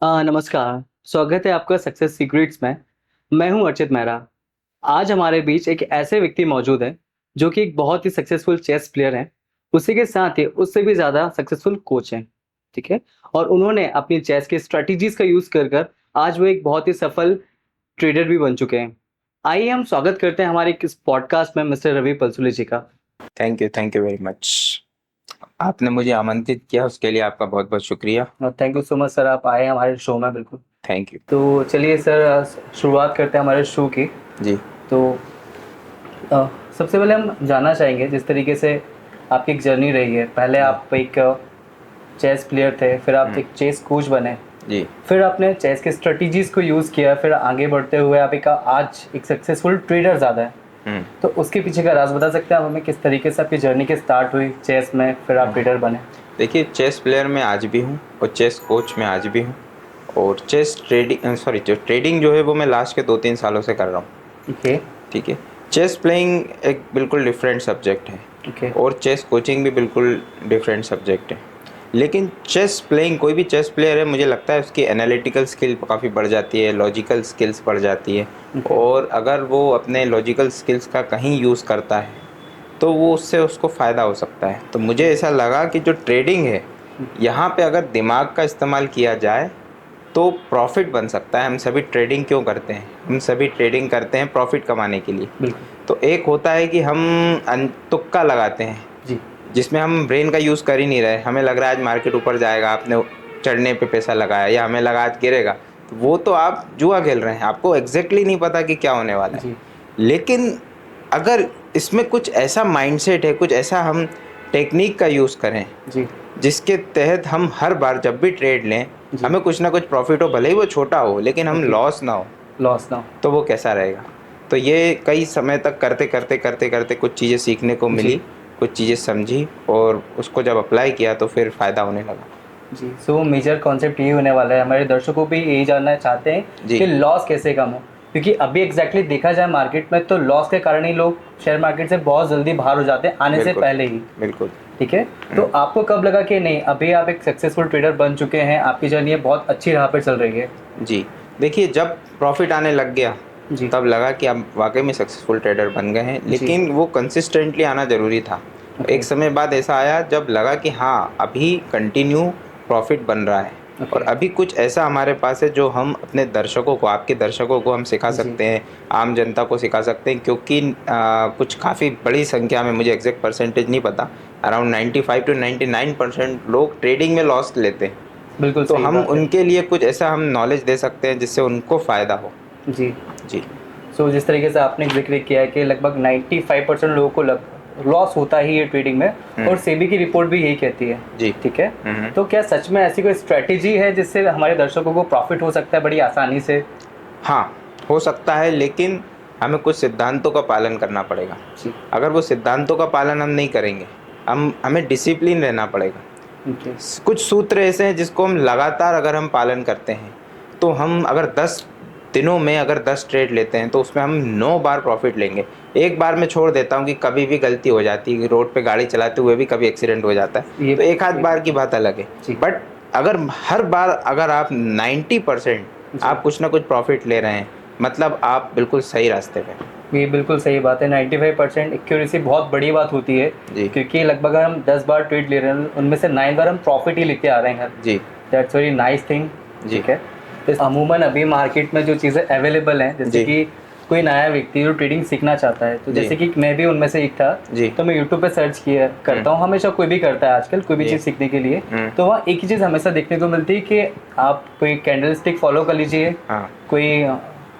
नमस्कार, स्वागत है आपका सक्सेस सीक्रेट्स में। मैं हूं अर्चित मेहरा। आज हमारे बीच एक ऐसे व्यक्ति मौजूद हैं, जो कि एक बहुत ही सक्सेसफुल चेस प्लेयर हैं। उसी के साथ ही उससे भी ज़्यादा सक्सेसफुल कोच हैं, ठीक है? और उन्होंने अपनी चेस की स्ट्रैटेजीज़ का यूज़ कर कर आज वो एक बहुत ही सफल ट्रेडर भी बन चुके हैं। आइए हम स्वागत करते हैं हमारे इस पॉडकास्ट में मिस्टर रवि पलसुले जी का। Thank you very much. आपने मुझे आमंत्रित किया उसके लिए आपका बहुत बहुत शुक्रिया। Thank you so much sir, आप आए हमारे शो में बिल्कुल। Thank you. तो चलिए सर, शुरुआत करते हैं हमारे शो की। जी। तो अ, सबसे पहले हम जानना चाहेंगे जिस तरीके से आपकी एक जर्नी रही है। पहले आप एक चेस प्लेयर थे, फिर आप एक चेस कोच बने, जी। फिर आपने चेस के स्ट्रेटजीज को यूज़ किया, फिर आगे बढ़ते हुए आप एक आज एक सक्सेसफुल ट्रेडर ज़्यादा है। तो उसके पीछे का राज बता सकते हैं आप हमें, किस तरीके से आपकी जर्नी की स्टार्ट हुई चेस में, फिर आप ट्रेडर बने? देखिए, चेस प्लेयर मैं आज भी हूँ और चेस कोच मैं आज भी हूँ। और चेस ट्रेडिंग जो है वो मैं लास्ट के 2-3 सालों से कर रहा हूँ। ओके। ठीक है। चेस प्लेइंग एक बिल्कुल डिफरेंट सब्जेक्ट है। ओके। और चेस कोचिंग भी बिल्कुल डिफरेंट सब्जेक्ट है। लेकिन चेस प्लेइंग, कोई भी चेस प्लेयर है, मुझे लगता है उसकी एनालिटिकल स्किल काफ़ी बढ़ जाती है, लॉजिकल स्किल्स बढ़ जाती है। और अगर वो अपने लॉजिकल स्किल्स का कहीं यूज़ करता है तो वो उससे उसको फ़ायदा हो सकता है। तो मुझे ऐसा लगा कि जो ट्रेडिंग है, यहाँ पे अगर दिमाग का इस्तेमाल किया जाए तो प्रॉफिट बन सकता है। हम सभी ट्रेडिंग क्यों करते हैं? हम सभी ट्रेडिंग करते हैं प्रॉफिट कमाने के लिए। बिल्कुल। तो एक होता है कि हम तुक्का लगाते हैं, जी। जिसमें हम ब्रेन का यूज़ कर ही नहीं रहे। हमें लग रहा है आज मार्केट ऊपर जाएगा, आपने चढ़ने पे पैसा लगाया, या हमें लगा आज गिरेगा, तो वो तो आप जुआ खेल रहे हैं, आपको एग्जैक्टली नहीं पता कि क्या होने वाला है। जी। लेकिन अगर इसमें कुछ ऐसा माइंडसेट है, कुछ ऐसा हम टेक्निक का यूज़ करें जी। जिसके तहत हम हर बार जब भी ट्रेड लें, जी। हमें कुछ ना कुछ प्रॉफिट हो, भले ही वो छोटा हो, लेकिन हम ओके। लॉस ना हो, लॉस ना हो। तो वो कैसा रहेगा? तो ये कई समय तक करते करते कुछ चीज़ें सीखने को जी। मिली, कुछ चीज़ें समझी, और उसको जब अप्लाई किया तो फिर फ़ायदा होने लगा। जी। सो मेजर कॉन्सेप्ट यही होने वाला है, हमारे दर्शकों भी यही जानना चाहते हैं जी। कि लॉस कैसे कम हो। क्योंकि अभी एग्जैक्टली देखा जाए मार्केट में तो लॉस के कारण ही लोग शेयर मार्केट से बहुत जल्दी बाहर हो जाते हैं आने से बिल्कुल, पहले ही। बिल्कुल। ठीक है। तो आपको कब लगा कि नहीं, अभी आप एक सक्सेसफुल ट्रेडर बन चुके हैं, आपकी जर्नी बहुत अच्छी राह पर चल रही है? जी। देखिए, जब प्रॉफ़िट आने लग गया, जी। तब लगा कि अब वाक़ई में सक्सेसफुल ट्रेडर बन गए हैं, जी। लेकिन वो कंसिस्टेंटली आना ज़रूरी था। ओके। एक समय बाद ऐसा आया जब लगा कि हाँ, अभी कंटिन्यू प्रॉफ़िट बन रहा है, और ओके। अभी कुछ ऐसा हमारे पास है जो हम अपने दर्शकों को, आपके दर्शकों को हम सिखा जी। सकते हैं, आम जनता को सिखा सकते हैं। क्योंकि कुछ काफ़ी बड़ी संख्या में, मुझे एग्ज़ैक्ट परसेंटेज नहीं पता, अराउंड 95 टू 99% लोग ट्रेडिंग में लॉस लेते हैं। बिल्कुल तो सही हम बात है। उनके लिए कुछ ऐसा हम नॉलेज दे सकते हैं जिससे उनको फ़ायदा हो। जी। जी। सो जिस तरीके से आपने ज़िक्र किया है कि लगभग 95% लोगों को लॉस होता ही है ट्रेडिंग में, और सेबी की रिपोर्ट भी यही कहती है। जी। ठीक है। तो क्या सच में ऐसी कोई स्ट्रेटेजी है जिससे हमारे दर्शकों को प्रॉफिट हो सकता है बड़ी आसानी से? हाँ, हो सकता है, लेकिन हमें कुछ सिद्धांतों का पालन करना पड़ेगा। जी। अगर वो सिद्धांतों का पालन हम नहीं करेंगे, हमें डिसिप्लिन रहना पड़ेगा। ओके। कुछ सूत्र ऐसे हैं जिसको हम लगातार अगर हम पालन करते हैं, तो हम अगर 10 दिनों में अगर 10 ट्रेड लेते हैं तो उसमें हम 9 बार प्रॉफ़िट लेंगे। एक बार मैं छोड़ देता हूँ कि कभी भी गलती हो जाती है, रोड पे गाड़ी चलाते हुए भी कभी एक्सीडेंट हो जाता है, ये तो एक आध सही बार बात की है। बात अलग है। जी। बट अगर हर बार अगर आप 90% जी। आप कुछ ना कुछ प्रॉफ़िट ले रहे हैं, मतलब आप बिल्कुल सही रास्ते पे हैं। ये बिल्कुल सही बात है। 95% एक्यूरेसी बहुत बड़ी बात होती है। जी। क्योंकि लगभग अगर हम 10 बार ट्रेड ले रहे हैं, उनमें से 9 बार हम प्रॉफिट ही लेके आ रहे हैं। जी। That's very nice thing. जी। ठीक है। तो अमूमन अभी मार्केट में जो चीज़ें अवेलेबल हैं, जैसे जी। कि कोई नया व्यक्ति जो ट्रेडिंग सीखना चाहता है, तो जी। जैसे कि मैं भी उनमें से एक था। जी। तो मैं यूट्यूब पे सर्च किया करता हूँ, हमेशा कोई भी करता है आजकल कोई भी जी। चीज़ सीखने के लिए। तो वहाँ एक ही चीज़ हमेशा देखने को मिलती है कि आप कोई कैंडल स्टिक फॉलो कर लीजिए, हाँ। कोई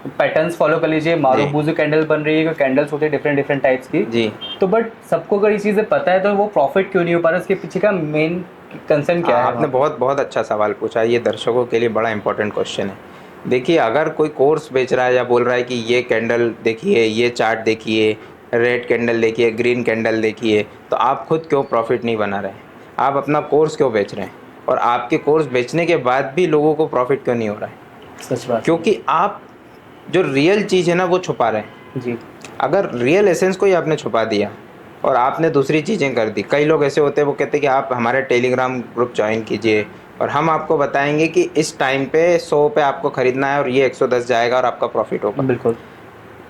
पैटर्न्स फॉलो कर लीजिए, मारूबुजू कैंडल बन रही है, कोई कैंडल्स होते हैं डिफरेंट डिफरेंट टाइप्स की। जी। तो बट सबको अगर ये चीज़ें पता है तो वो प्रॉफिट क्यों नहीं हो पा रहा, इसके पीछे का मेन कंसर्न क्या हाँ, है वहाँ आपने पे? बहुत बहुत अच्छा सवाल पूछा। ये दर्शकों के लिए बड़ा इंपॉर्टेंट क्वेश्चन है। देखिए, अगर कोई कोर्स बेच रहा है या बोल रहा है कि ये कैंडल देखिए, ये चार्ट देखिए, रेड कैंडल देखिए, ग्रीन कैंडल देखिए, तो आप खुद क्यों प्रॉफिट नहीं बना रहे हैं? आप अपना कोर्स क्यों बेच रहे हैं? और आपके कोर्स बेचने के बाद भी लोगों को प्रॉफिट क्यों नहीं हो रहा है? सच बात है। क्योंकि आप जो रियल चीज़ है ना, वो छुपा रहे हैं। जी। अगर रियल एसेंस को ही आपने छुपा दिया और आपने दूसरी चीज़ें कर दी, कई लोग ऐसे होते हैं, वो कहते हैं कि आप हमारे टेलीग्राम ग्रुप ज्वाइन कीजिए, और हम आपको बताएंगे कि इस टाइम पे 100 पे आपको खरीदना है और ये 110 जाएगा और आपका प्रॉफिट होगा। बिल्कुल,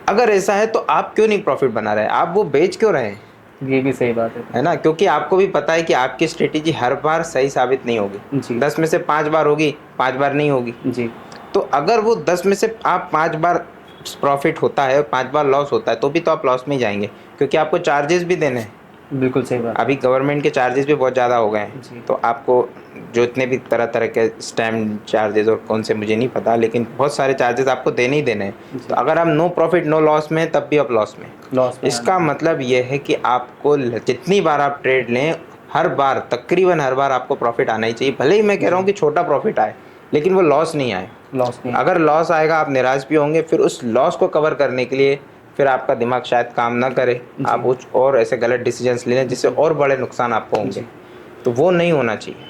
अगर ऐसा है तो आप क्यों नहीं प्रॉफिट बना रहे हैं, आप वो बेच क्यों रहे हैं, ये भी सही बात है ना? क्योंकि आपको भी पता है कि आपकी स्ट्रेटेजी हर बार सही साबित नहीं होगी। जी। 10 में से 5 बार होगी, 5 बार नहीं होगी। जी, तो अगर वो 10 में से आप 5 बार प्रॉफिट होता है और 5 बार लॉस होता है तो भी तो आप लॉस में ही जाएंगे, क्योंकि आपको चार्जेस भी देने हैं। बिल्कुल सही बात। अभी गवर्नमेंट के चार्जेस भी बहुत ज़्यादा हो गए हैं। जी। तो आपको जो इतने भी तरह तरह के स्टैम्प चार्जेस और कौन से मुझे नहीं पता, लेकिन बहुत सारे चार्जेस आपको देने ही देने हैं। तो अगर आप नो प्रॉफिट नो लॉस में हैं, तब भी आप लॉस में। लॉस में इसका मतलब ये है कि आपको जितनी बार आप ट्रेड लें, हर बार तकरीबन हर बार आपको प्रॉफिट आना ही चाहिए। भले ही मैं कह रहा हूँ कि छोटा प्रॉफिट आए, लेकिन वो लॉस नहीं आए। लॉस नहीं। अगर लॉस आएगा आप निराश भी होंगे, फिर उस लॉस को कवर करने के लिए फिर आपका दिमाग शायद काम ना करे, आप कुछ और ऐसे गलत डिसीजंस ले लें जिससे और बड़े नुकसान आपको होंगे। तो वो नहीं होना चाहिए।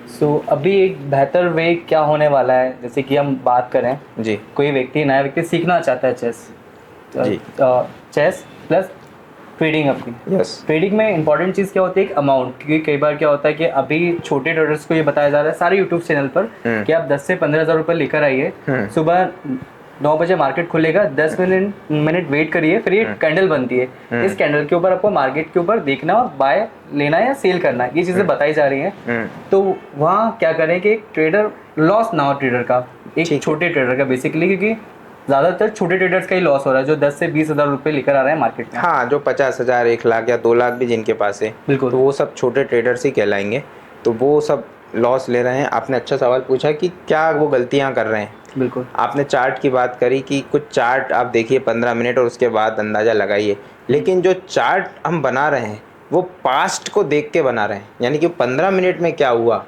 सो अभी एक बेहतर वे क्या होने वाला है, जैसे कि हम बात करें, जी कोई व्यक्ति नया व्यक्ति सीखना चाहता है चेस, जी चेस प्लस ट्रेडिंग अपनी। यस ट्रेडिंग में इंपॉर्टेंट चीज़ क्या होती है, एक अमाउंट। क्योंकि कई बार क्या होता है कि अभी छोटे ट्रेडर्स को ये बताया जा रहा है सारे यूट्यूब चैनल पर कि आप 10 से 15 हज़ार रुपये लेकर आइए, सुबह 9 बजे मार्केट खुलेगा, 10 मिनट वेट करिए, फिर ये कैंडल बनती है, इस कैंडल के ऊपर आपको मार्केट के ऊपर देखना और बाय लेना है या सेल करना है, ये चीज़ें बताई जा रही हैं। तो वहाँ क्या करें कि एक ट्रेडर लॉस ना हो, ट्रेडर का, एक छोटे ट्रेडर का बेसिकली, क्योंकि ज़्यादातर छोटे ट्रेडर्स का ही लॉस हो रहा है जो 10 से 20 हज़ार रुपये लेकर आ रहे हैं मार्केट में। हाँ, जो 50,000 1 लाख या 2 लाख भी जिनके पास है, बिल्कुल। तो वो सब छोटे ट्रेडर्स ही कहलाएंगे। तो वो सब लॉस ले रहे हैं। आपने अच्छा सवाल पूछा कि क्या वो गलतियाँ कर रहे हैं। बिल्कुल। आपने चार्ट की बात करी कि कुछ चार्ट आप देखिए 15 मिनट और उसके बाद अंदाज़ा लगाइए, लेकिन जो चार्ट हम बना रहे हैं वो पास्ट को देख के बना रहे हैं, यानी कि 15 मिनट में क्या हुआ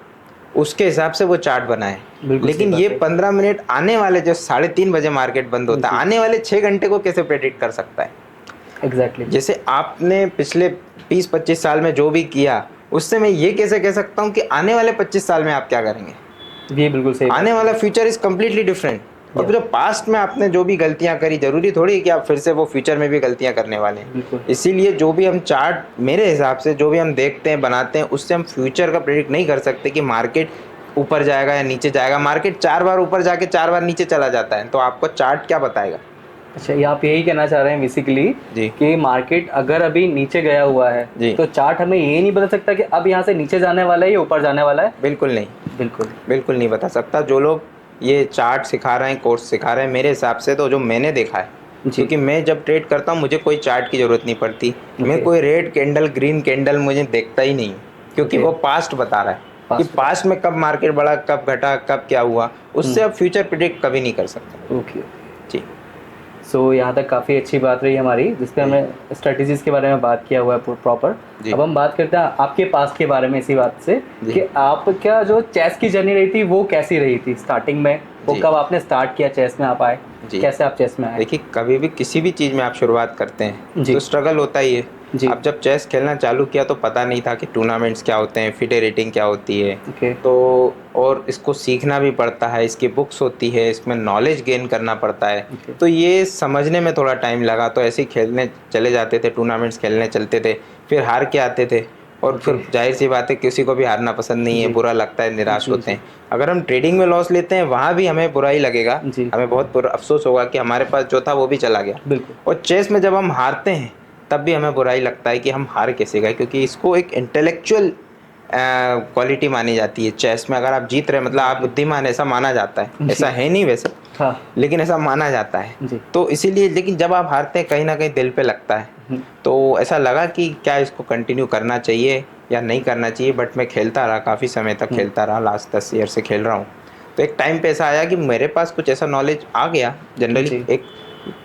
उसके हिसाब से वो चार्ट बनाए। लेकिन ये 15 मिनट आने वाले जो 3:30 बजे मार्केट बंद होता है, आने वाले 6 घंटे को कैसे प्रेडिक्ट कर सकता है? एग्जैक्टली। जैसे आपने पिछले 20-25 साल में जो भी किया, उससे मैं ये कैसे कह सकता हूँ कि आने वाले 25 साल में आप क्या करेंगे? ये बिल्कुल सही। आने वाला फ्यूचर इज कम्प्लीटली डिफरेंट। और जो पास्ट में आपने जो भी गलतियां करी, जरूरी थोड़ी है कि आप फिर से वो फ्यूचर में भी गलतियां करने वाले हैं। इसीलिए जो भी हम चार्ट, मेरे हिसाब से जो भी हम देखते हैं बनाते हैं, उससे हम फ्यूचर का प्रेडिक्ट नहीं कर सकते कि मार्केट ऊपर जाएगा या नीचे जाएगा। मार्केट 4 बार ऊपर जाके 4 बार नीचे चला जाता है, तो आपको चार्ट क्या बताएगा? अच्छा, ये आप यही कहना चाह रहे हैं बेसिकली कि मार्केट अगर अभी नीचे गया हुआ है तो चार्ट हमें ये नहीं बता सकता कि अब यहाँ से नीचे जाने वाला है या ऊपर जाने वाला है? बिल्कुल नहीं, बिल्कुल नहीं बता सकता। जो लोग ये चार्ट सिखा रहे हैं, कोर्स सिखा रहे हैं, मेरे हिसाब से तो जो मैंने देखा है, क्योंकि मैं जब ट्रेड करता हूँ मुझे कोई चार्ट की ज़रूरत नहीं पड़ती। मैं कोई रेड कैंडल ग्रीन कैंडल मुझे देखता ही नहीं, क्योंकि वो पास्ट बता रहा है कि पास्ट में कब मार्केट बढ़ा, कब घटा, कब क्या हुआ। उससे आप फ्यूचर प्रिडिक्ट कभी नहीं कर सकते। ओके जी। सो यहाँ तक काफ़ी अच्छी बात रही हमारी, जिसपे हमने स्ट्रेटजीज के बारे में बात किया हुआ है प्रॉपर। अब हम बात करते हैं आपके पास के बारे में, इसी बात से कि आपका जो चेस की जर्नी रही थी वो कैसी रही थी स्टार्टिंग में, वो कब आपने स्टार्ट किया चेस में आप आए, कैसे आप चेस में आए? देखिए, कभी भी किसी भी चीज़ में आप शुरुआत करते हैं तो स्ट्रगल होता ही है। अब जब चेस खेलना चालू किया तो पता नहीं था कि टूर्नामेंट्स क्या होते हैं, फिडे रेटिंग क्या होती है। तो और इसको सीखना भी पड़ता है, इसकी बुक्स होती है, इसमें नॉलेज गेन करना पड़ता है। तो ये समझने में थोड़ा टाइम लगा। तो ऐसे ही खेलने चले जाते थे, टूर्नामेंट्स खेलने चलते थे, फिर हार के आते थे। और फिर जाहिर सी बात है किसी को भी हारना पसंद नहीं है, बुरा लगता है, निराश होते हैं। अगर हम ट्रेडिंग में लॉस लेते हैं वहाँ भी हमें बुरा ही लगेगा, हमें बहुत अफसोस होगा कि हमारे पास जो था वो भी चला गया। और चेस में जब हम हारते हैं तब भी हमें बुरा ही लगता है कि हम हार कैसे गए, क्योंकि इसको एक इंटेलेक्चुअल क्वालिटी मानी जाती है चेस में। अगर आप जीत रहे मतलब आप बुद्धिमान, ऐसा माना जाता है। ऐसा है नहीं वैसे, लेकिन ऐसा माना जाता है। तो इसीलिए, लेकिन जब आप हारते हैं कहीं ना कहीं दिल पे लगता है। तो ऐसा लगा कि क्या इसको कंटिन्यू करना चाहिए या नहीं करना चाहिए। बट मैं खेलता रहा, काफ़ी समय तक खेलता रहा, लास्ट 10 ईयर से खेल रहा हूँ। तो एक टाइम पे ऐसा आया कि मेरे पास कुछ ऐसा नॉलेज आ गया। जनरली एक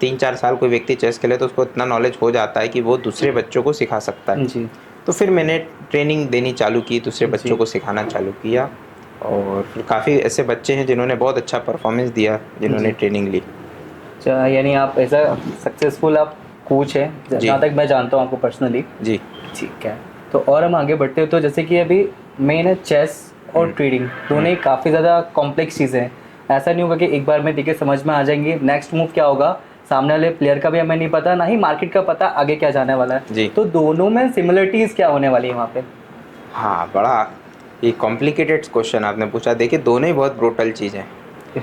3-4 साल कोई व्यक्ति चेस खेले तो उसको इतना नॉलेज हो जाता है कि वो दूसरे बच्चों को सिखा सकता है। तो फिर मैंने ट्रेनिंग देनी चालू की, दूसरे बच्चों को सिखाना चालू किया। और फिर काफ़ी ऐसे बच्चे हैं जिन्होंने बहुत अच्छा परफॉर्मेंस दिया, जिन्होंने ट्रेनिंग ली। अच्छा, यानी आप ऐसा सक्सेसफुल आप कोच हैं, जहाँ तक मैं जानता हूँ आपको पर्सनली। जी, ठीक है। तो और हम आगे बढ़ते हो तो जैसे कि अभी मेन है चेस और ट्रेडिंग, दोनों ही काफ़ी ज़्यादा कॉम्प्लेक्स चीज़ें हैं। ऐसा नहीं होगा कि एक बार में देखिए समझ में आ जाएंगी, नेक्स्ट मूव क्या होगा सामने वाले प्लेयर का भी हमें नहीं पता, ना ही मार्केट का पता आगे क्या जाने वाला है। तो दोनों में सिमिलरिटीज़ क्या होने वाली है वहाँ पे? हाँ, बड़ा ये कॉम्प्लिकेटेड क्वेश्चन आपने पूछा। देखिए दोनों ही बहुत ब्रूटल चीज़ हैं।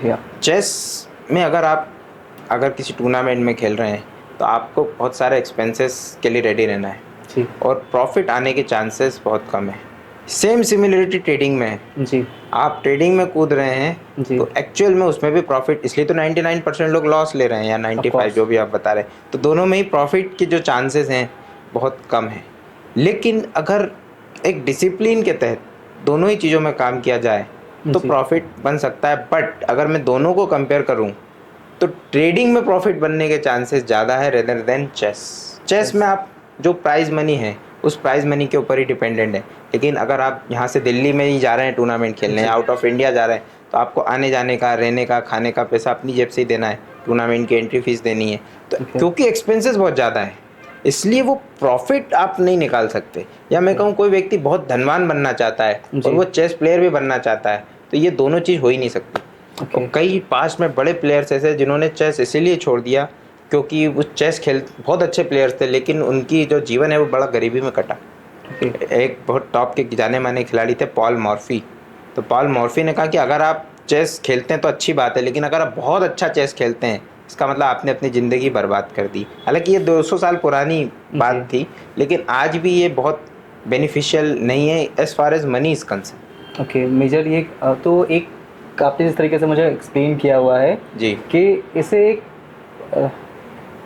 या चेस में अगर किसी टूर्नामेंट में खेल रहे हैं तो आपको बहुत सारे एक्सपेंसेस के लिए रेडी रहना है जी और प्रॉफिट आने के चांसेस बहुत कम है। सेम सिमिलरिटी ट्रेडिंग में है। जी आप ट्रेडिंग में कूद रहे हैं जी तो एक्चुअल में उसमें भी प्रॉफिट, इसलिए तो 99% लोग लॉस ले रहे हैं या 95 जो भी आप बता रहे हैं, तो दोनों में ही प्रॉफिट के जो चांसेस हैं बहुत कम है। लेकिन अगर एक डिसिप्लिन के तहत दोनों ही चीज़ों में काम किया जाए तो जी प्रॉफिट बन सकता है। बट अगर मैं दोनों को कंपेयर करूं तो ट्रेडिंग में प्रॉफिट बनने के चांसेस ज़्यादा है रेदर देन चेस में आप जो प्राइज मनी है उस प्राइज मनी के ऊपर ही डिपेंडेंट है। लेकिन अगर आप यहाँ से दिल्ली में ही जा रहे हैं टूर्नामेंट खेलने जी। या आउट ऑफ इंडिया जा रहे हैं तो आपको आने जाने का, रहने का, खाने का पैसा अपनी जेब से ही देना है, टूर्नामेंट की एंट्री फीस देनी है। तो Okay. क्योंकि एक्सपेंसेस बहुत ज़्यादा है इसलिए वो प्रॉफिट आप नहीं निकाल सकते। या मैं कहूँ कोई व्यक्ति बहुत धनवान बनना चाहता है जी। और वो चेस प्लेयर भी बनना चाहता है तो ये दोनों चीज़ हो ही नहीं सकती। Okay. और कई पास्ट में बड़े प्लेयर्स ऐसे हैं जिन्होंने चेस इसीलिए छोड़ दिया क्योंकि वो चेस खेल बहुत अच्छे प्लेयर्स थे लेकिन उनकी जो जीवन है वो बड़ा गरीबी में कटा। Okay. एक बहुत टॉप के जाने माने खिलाड़ी थे पॉल मॉर्फी। तो पॉल मॉर्फी ने कहा कि अगर आप चेस खेलते हैं तो अच्छी बात है लेकिन अगर आप बहुत अच्छा चेस खेलते हैं इसका मतलब आपने अपनी ज़िंदगी बर्बाद कर दी। हालांकि ये 200 साल पुरानी बात थी लेकिन आज भी ये बहुत बेनिफिशियल नहीं है as far as money is concern. Okay major ये तो एक आपने जिस तरीके से मुझे एक्सप्लेन किया हुआ है जी कि इसे एक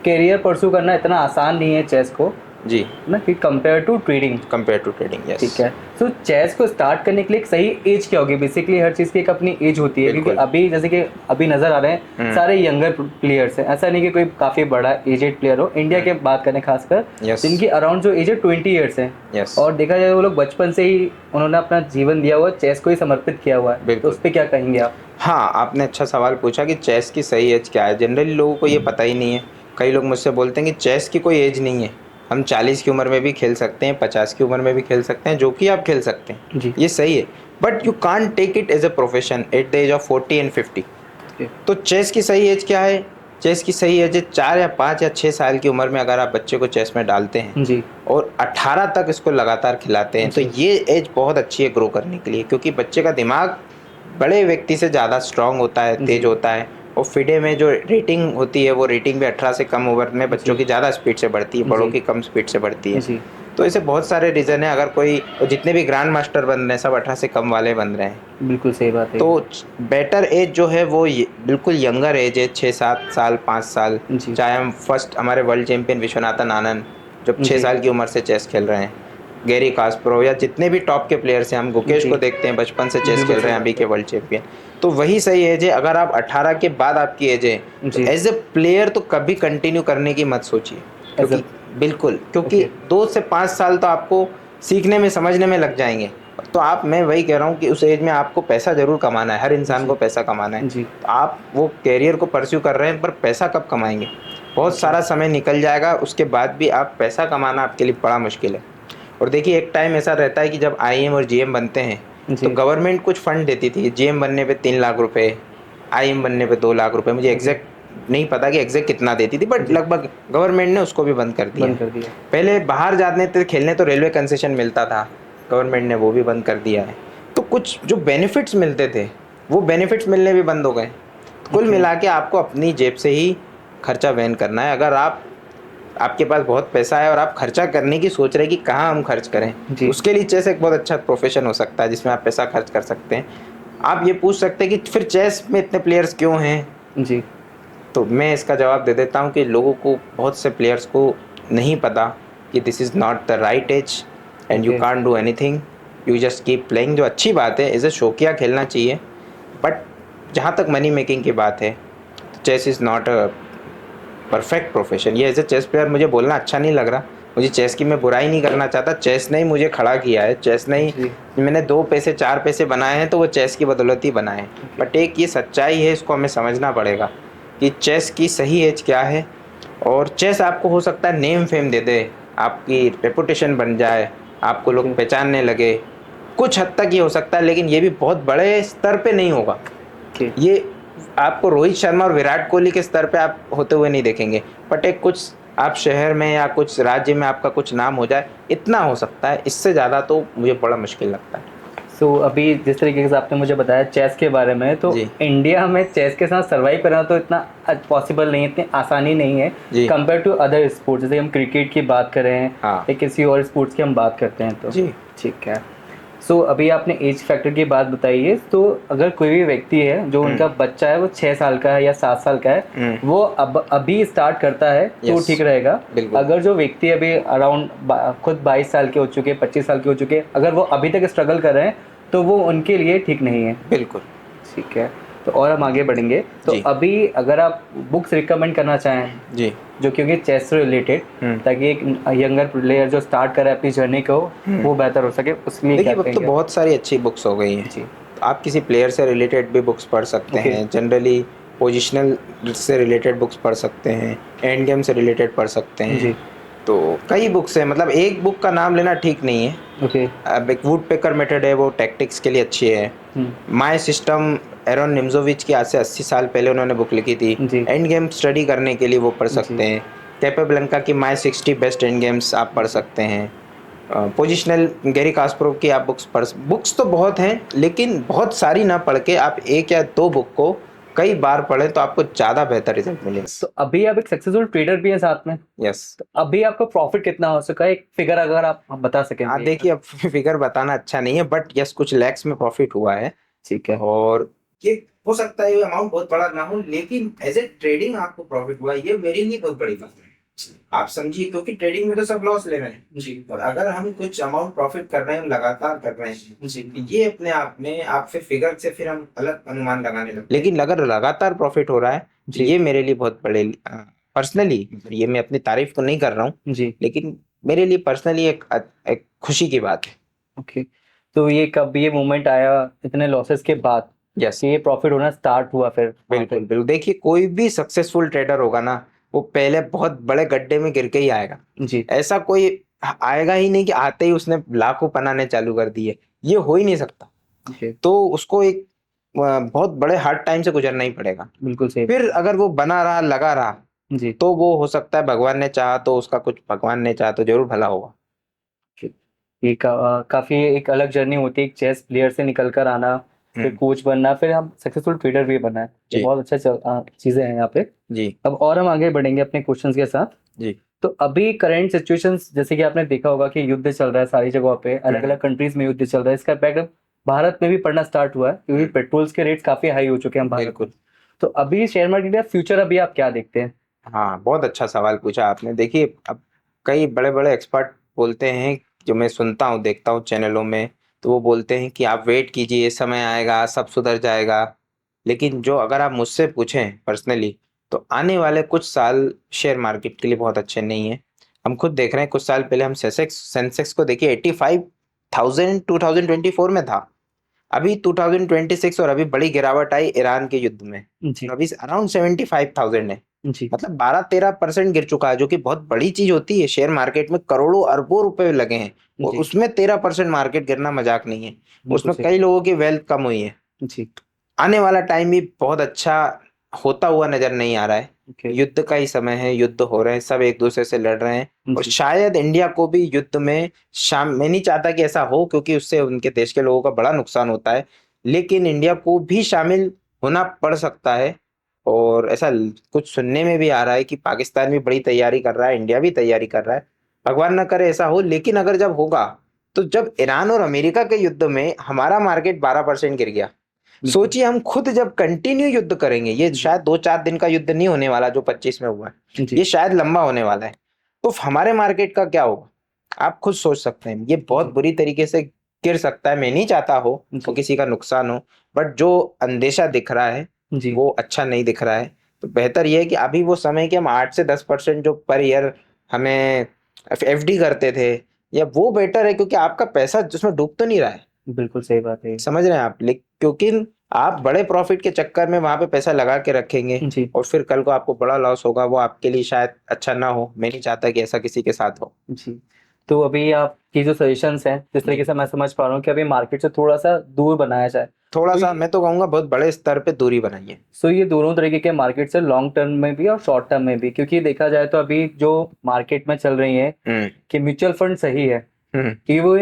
कैरियर परस्यू करना इतना आसान नहीं है चेस को जी ना, कि compare to trading. Compare to trading. Yes ठीक है। तो चेस को स्टार्ट करने के लिए एक सही एज क्या होगी? बेसिकली हर चीज़ की एक अपनी एज होती है, क्योंकि बिल्कुल। अभी जैसे कि अभी नज़र आ रहे हैं सारे यंगर प्लेयर्स हैं, ऐसा नहीं कि कोई काफ़ी बड़ा एजेड प्लेयर हो। इंडिया के बात करें खासकर Yes. जिनकी अराउंड जो एज है 20 ईयर्स है Yes. और देखा जाए वो लोग बचपन से ही उन्होंने अपना जीवन दिया हुआ चेस को ही समर्पित किया हुआ है। तो बिल्कुल। उस पर क्या कहेंगे आप? हाँ, आपने अच्छा सवाल पूछा कि चेस की सही एज क्या है। जनरली लोगों को ये पता ही नहीं है। कई लोग मुझसे बोलते हैं कि चेस की कोई एज नहीं है, हम 40 की उम्र में भी खेल सकते हैं, 50 की उम्र में भी खेल सकते हैं, जो कि आप खेल सकते हैं जी। ये सही है। But you can't take it as a profession at the age of 40 and 50। तो चेस की सही एज क्या है? चेस की सही एज है 4 या 5 या 6 साल की उम्र में अगर आप बच्चे को चेस में डालते हैं जी और 18 तक इसको लगातार खिलाते हैं तो ये एज बहुत अच्छी है ग्रो करने के लिए, क्योंकि बच्चे का दिमाग बड़े व्यक्ति से ज़्यादा स्ट्रांग होता है, तेज होता है। और फिडे में जो रेटिंग होती है वो रेटिंग भी 18 से कम उम्र में बच्चों की ज़्यादा स्पीड से बढ़ती है, बड़ों की कम स्पीड से बढ़ती है। जी तो ऐसे बहुत सारे रीज़न है। अगर कोई जितने भी ग्रैंड मास्टर बन रहे हैं सब 18 से कम वाले बन रहे हैं। बिल्कुल सही बात है। तो बेटर एज जो है वो बिल्कुल यंगर एज है, 6-7 साल, 5 साल। जी। चाहे हम फर्स्ट हमारे वर्ल्ड चैंपियन विश्वनाथन आनंद जब 6 जी। साल की उम्र से चेस खेल रहे हैं, गैरी कास्परोव या जितने भी टॉप के प्लेयर्स हैं, हम गुकेश जी। को देखते हैं बचपन से चेस बिल्कुल खेल रहे हैं सही अभी बात के वर्ल्ड चैंपियन। तो वही सही एज है। अगर आप 18 के बाद आपकी एज है तो जी। एज ए प्लेयर तो कभी कंटिन्यू करने की मत सोचिए, क्योंकि बिल्कुल क्योंकि 2 से 5 साल तो आपको सीखने में समझने में लग जाएंगे। तो मैं वही कह रहा हूँ कि उस एज में आपको पैसा ज़रूर कमाना है, हर इंसान को पैसा कमाना है। जी। तो आप वो कैरियर को परस्यू कर रहे हैं पर पैसा कब कमाएंगे? बहुत सारा समय निकल जाएगा, उसके बाद भी आप पैसा कमाना आपके लिए बड़ा मुश्किल है। और देखिए एक टाइम ऐसा रहता है कि जब आईएम और जीएम बनते हैं तो गवर्नमेंट कुछ फंड देती थी। जीएम बनने पे 3 लाख रुपए, आईएम बनने पे 2 लाख रुपए, मुझे एग्जैक्ट नहीं पता कि एग्जैक्ट कितना देती थी, बट लगभग गवर्नमेंट ने उसको भी बंद कर दिया। पहले बाहर जाने थे खेलने तो रेलवे कंसेशन मिलता था, गवर्नमेंट ने वो भी बंद कर दिया है। तो कुछ जो बेनिफिट्स मिलते थे वो बेनिफिट्स मिलने भी बंद हो गए। कुल मिला के आपको अपनी जेब से ही खर्चा वहन करना है। अगर आपके पास बहुत पैसा है और आप खर्चा करने की सोच रहे हैं कि कहाँ हम खर्च करें, उसके लिए चेस एक बहुत अच्छा प्रोफेशन हो सकता है जिसमें आप पैसा खर्च कर सकते हैं। आप ये पूछ सकते हैं कि फिर चेस में इतने प्लेयर्स क्यों हैं? जी तो मैं इसका जवाब दे देता हूँ कि लोगों को, बहुत से प्लेयर्स को नहीं पता कि this is not the right age and you can't do anything, you just keep playing. जो अच्छी बात है, इसे शौकिया खेलना चाहिए, बट जहाँ तक मनी मेकिंग की बात है chess is not a perfect profession. ये एज ए चेस प्लेयर मुझे बोलना अच्छा नहीं लग रहा, मुझे चेस की मैं बुराई नहीं करना चाहता। चेस ने ही मुझे खड़ा किया है, चेस ने ही मैंने 2 पैसे 4 पैसे बनाए हैं तो वो चेस की बदौलत ही बनाए हैं। बट एक ये सच्चाई है, इसको हमें समझना पड़ेगा कि चेस की सही एज क्या है। और चेस आपको हो सकता है नेम फेम दे दे, आपकी रेपुटेशन बन जाए, आपको लोग पहचानने लगे, कुछ हद तक ये हो सकता है, लेकिन ये भी बहुत बड़े स्तर पे नहीं होगा। ये आपको रोहित शर्मा और विराट कोहली के स्तर पे आप होते हुए नहीं देखेंगे, बट एक कुछ आप शहर में या कुछ राज्य में आपका कुछ नाम हो जाए, इतना हो सकता है। इससे ज़्यादा तो मुझे बड़ा मुश्किल लगता है। सो अभी जिस तरीके से आपने मुझे बताया चेस के बारे में, तो जी। इंडिया में चेस के साथ सर्वाइव करना तो इतना पॉसिबल नहीं है, इतनी आसानी नहीं है जी। Compare to other sports. जैसे हम क्रिकेट की बात करें हाँ। या किसी और स्पोर्ट्स की हम बात करते हैं तो जी। ठीक है। सो अभी आपने एज फैक्टर की बात बताई है, तो अगर कोई भी व्यक्ति है जो उनका बच्चा है वो 6 साल का है या 7 साल का है, वो अब अभी स्टार्ट करता है तो Yes, ठीक रहेगा। बिल्कुल। अगर जो व्यक्ति अभी अराउंड खुद 22 साल के हो चुके, 25 साल के हो चुके, अगर वो अभी तक स्ट्रगल कर रहे हैं तो वो उनके लिए ठीक नहीं है। बिल्कुल। ठीक है, तो और हम आगे बढ़ेंगे। तो जी। अभी अगर आप बुक्स रिकमेंड करना चाहें जी। जो क्योंकि चेस से रिलेटेड, ताकि एक यंगर प्लेयर जो स्टार्ट करे अपनी जर्नी को वो बेहतर हो सके, उसके लिए देखिए क्या अब तो कहेंगे? बहुत सारी अच्छी बुक्स हो गई हैं। जी। तो आप किसी प्लेयर से रिलेटेड भी बुक्स पढ़ सकते ओके। हैं, जनरली पोजिशनल से रिलेटेड बुक्स पढ़ सकते हैं, एंड गेम से रिलेटेड पढ़ सकते हैं। जी। तो कई बुक्स हैं, मतलब एक बुक का नाम लेना ठीक नहीं है। ओके। अब एक वुड पेकर मेथड है, वो टैक्टिक्स के लिए अच्छी है। माय सिस्टम एरोन निम्जोविच की आज से 80 साल पहले उन्होंने बुक लिखी थी, जी। एंड गेम स्टडी करने के लिए वो पढ़ जी। सकते हैं। कैपेब्लंका की माय 60 बेस्ट एंड गेम्स आप पढ़ सकते हैं। पोजिशनल गैरी कास्परोव की आप बुक्स तो बहुत हैं, लेकिन बहुत सारी ना पढ़ के आप एक या दो बुक को कई बार पढ़ें तो आपको ज़्यादा बेहतर रिजल्ट मिलेगा। तो अभी आप एक सक्सेसफुल ट्रेडर भी हैं साथ में, यस। तो अभी आपका प्रॉफिट कितना हो चुका है, एक फिगर अगर आप बता सकें? हाँ देखिए, अब फिगर बताना अच्छा नहीं है, बट यस कुछ लैक्स में प्रॉफिट हुआ है। ठीक है। और ये हो सकता है ये अमाउंट बहुत बड़ा ना हो, लेकिन एज ए ट्रेडिंग आपको प्रॉफिट हुआ, ये मेरे लिए बहुत बड़ी बात है। आप समझिए, क्योंकि ट्रेडिंग में तो सब लॉस ले रहे हैं जी, और अगर हम कुछ अमाउंट प्रॉफिट कर रहे हैं, लगातार कर रहे हैं जी, ये अपने आप में आप फिर फिगर से फिर हम अलग अनुमान लगाने लगते हैं। लेकिन अगर लगातार प्रॉफिट हो रहा है तो ये मेरे लिए बहुत बड़े, पर्सनली ये मैं अपनी तारीफ को नहीं कर रहा हूँ जी, लेकिन मेरे लिए पर्सनली एक खुशी की बात है। ओके। तो ये कब ये मोमेंट आया इतने लॉसेस के बाद यस, कि ये प्रॉफिट होना स्टार्ट हुआ फिर? बिल्कुल बिल्कुल। देखिए कोई भी सक्सेसफुल ट्रेडर होगा ना, वो पहले बहुत बड़े गड्ढे में गिर के ही आएगा जी। ऐसा कोई आएगा ही नहीं कि आते ही उसने लाखों बनाने चालू कर दिए, ये हो ही नहीं सकता। जी, तो उसको एक बहुत बड़े हार्ड टाइम से गुजरना ही पड़ेगा। बिल्कुल सही। फिर अगर वो बना रहा, लगा रहा, जी। तो वो हो सकता है भगवान ने चाहा तो उसका कुछ, भगवान ने चाहा तो जरूर भला होगा। ये काफी एक अलग जर्नी होती है, एक चेस प्लेयर से निकल कर आना, फिर कोच बनना, फिर हम सक्सेसफुल ट्रेडर भी बनना है। ये जी। बहुत अच्छा चीजें हैं यहाँ पे। जी। अब और हम आगे बढ़ेंगे अपने क्वेश्चंस के साथ। जी। तो अभी करंट सिचुएशंस, जैसे कि आपने देखा होगा कि युद्ध चल रहा है सारी जगहों पे, अलग अलग कंट्रीज में युद्ध चल रहा है, इसका इम्पैक्ट भारत में भी पड़ना स्टार्ट हुआ है क्योंकि पेट्रोल्स के रेट्स काफी हाई हो चुके हैं भारत में। बिल्कुल। तो अभी शेयर मार्केट का फ्यूचर अभी आप क्या देखते हैं? हाँ बहुत अच्छा सवाल पूछा आपने। देखिए अब कई बड़े बड़े एक्सपर्ट बोलते हैं, जो मैं सुनता हूँ देखता हूँ चैनलों में, तो वो बोलते हैं कि आप वेट कीजिए, समय आएगा, सब सुधर जाएगा। लेकिन जो अगर आप मुझसे पूछें पर्सनली, तो आने वाले कुछ साल शेयर मार्केट के लिए बहुत अच्छे नहीं है। हम खुद देख रहे हैं, कुछ साल पहले हम सेंसेक्स को देखिए 85,000 2024 में था। अभी 2026 और अभी बड़ी गिरावट आई ईरान के युद्ध में, जी। तो अभी अराउंड 75,000 है। जी। मतलब 12-13% गिर चुका है, जो कि बहुत बड़ी चीज होती है। शेयर मार्केट में करोड़ों अरबों रुपए लगे हैं और जी। उसमें 13% मार्केट गिरना मजाक नहीं है। बिल्कुल उसमें सही। कई लोगों की वेल्थ कम हुई है। जी। आने वाला टाइम भी बहुत अच्छा होता हुआ नजर नहीं आ रहा है। ओके। युद्ध का ही समय है, युद्ध हो रहे हैं, सब एक दूसरे से लड़ रहे हैं, और जी। शायद इंडिया को भी युद्ध में मैं नहीं चाहता कि ऐसा हो, क्योंकि उससे उनके देश के लोगों का बड़ा नुकसान होता है, लेकिन इंडिया को भी शामिल होना पड़ सकता है। और ऐसा कुछ सुनने में भी आ रहा है कि पाकिस्तान भी बड़ी तैयारी कर रहा है, इंडिया भी तैयारी कर रहा है। भगवान ना करे ऐसा हो, लेकिन अगर जब होगा, तो जब ईरान और अमेरिका के युद्ध में हमारा मार्केट 12% गिर गया, सोचिए हम खुद जब कंटिन्यू युद्ध करेंगे, ये शायद 2-4 दिन का युद्ध नहीं होने वाला जो 25 में हुआ है, जी। ये शायद लंबा होने वाला है, तो हमारे मार्केट का क्या होगा आप खुद सोच सकते हैं। ये बहुत बुरी तरीके से गिर सकता है। मैं नहीं चाहता हो तो किसी का नुकसान हो, बट जो अंदेशा दिख रहा है जी। वो अच्छा नहीं दिख रहा है। तो बेहतर ये है कि अभी वो समय कि हम 8 से 10% जो पर ईयर हमें एफडी करते थे, या वो बेटर है, क्योंकि आपका पैसा जिसमें डूब तो नहीं रहा है। बिल्कुल सही बात है। समझ रहे हैं आप, लेकिन क्योंकि आप बड़े प्रॉफिट के चक्कर में वहां पे पैसा लगा के रखेंगे जी। और फिर कल को आपको बड़ा लॉस होगा, वो आपके लिए शायद अच्छा ना हो। मैं नहीं चाहता कि ऐसा किसी के साथ हो। जी। तो अभी आपकी जो सजेशंस हैं, जिस तरीके से मैं समझ पा रहा हूँ कि अभी मार्केट से थोड़ा सा दूर बनाया जाए, थोड़ा तो सा मैं तो कहूंगा बहुत बड़े स्तर पे दूरी बनाइए। सो ये दोनों तरीके के मार्केट से लॉन्ग टर्म में भी और शॉर्ट टर्म में भी, क्योंकि देखा जाए तो अभी जो मार्केट में चल रही है कि म्यूचुअल फंड सही है, कि वो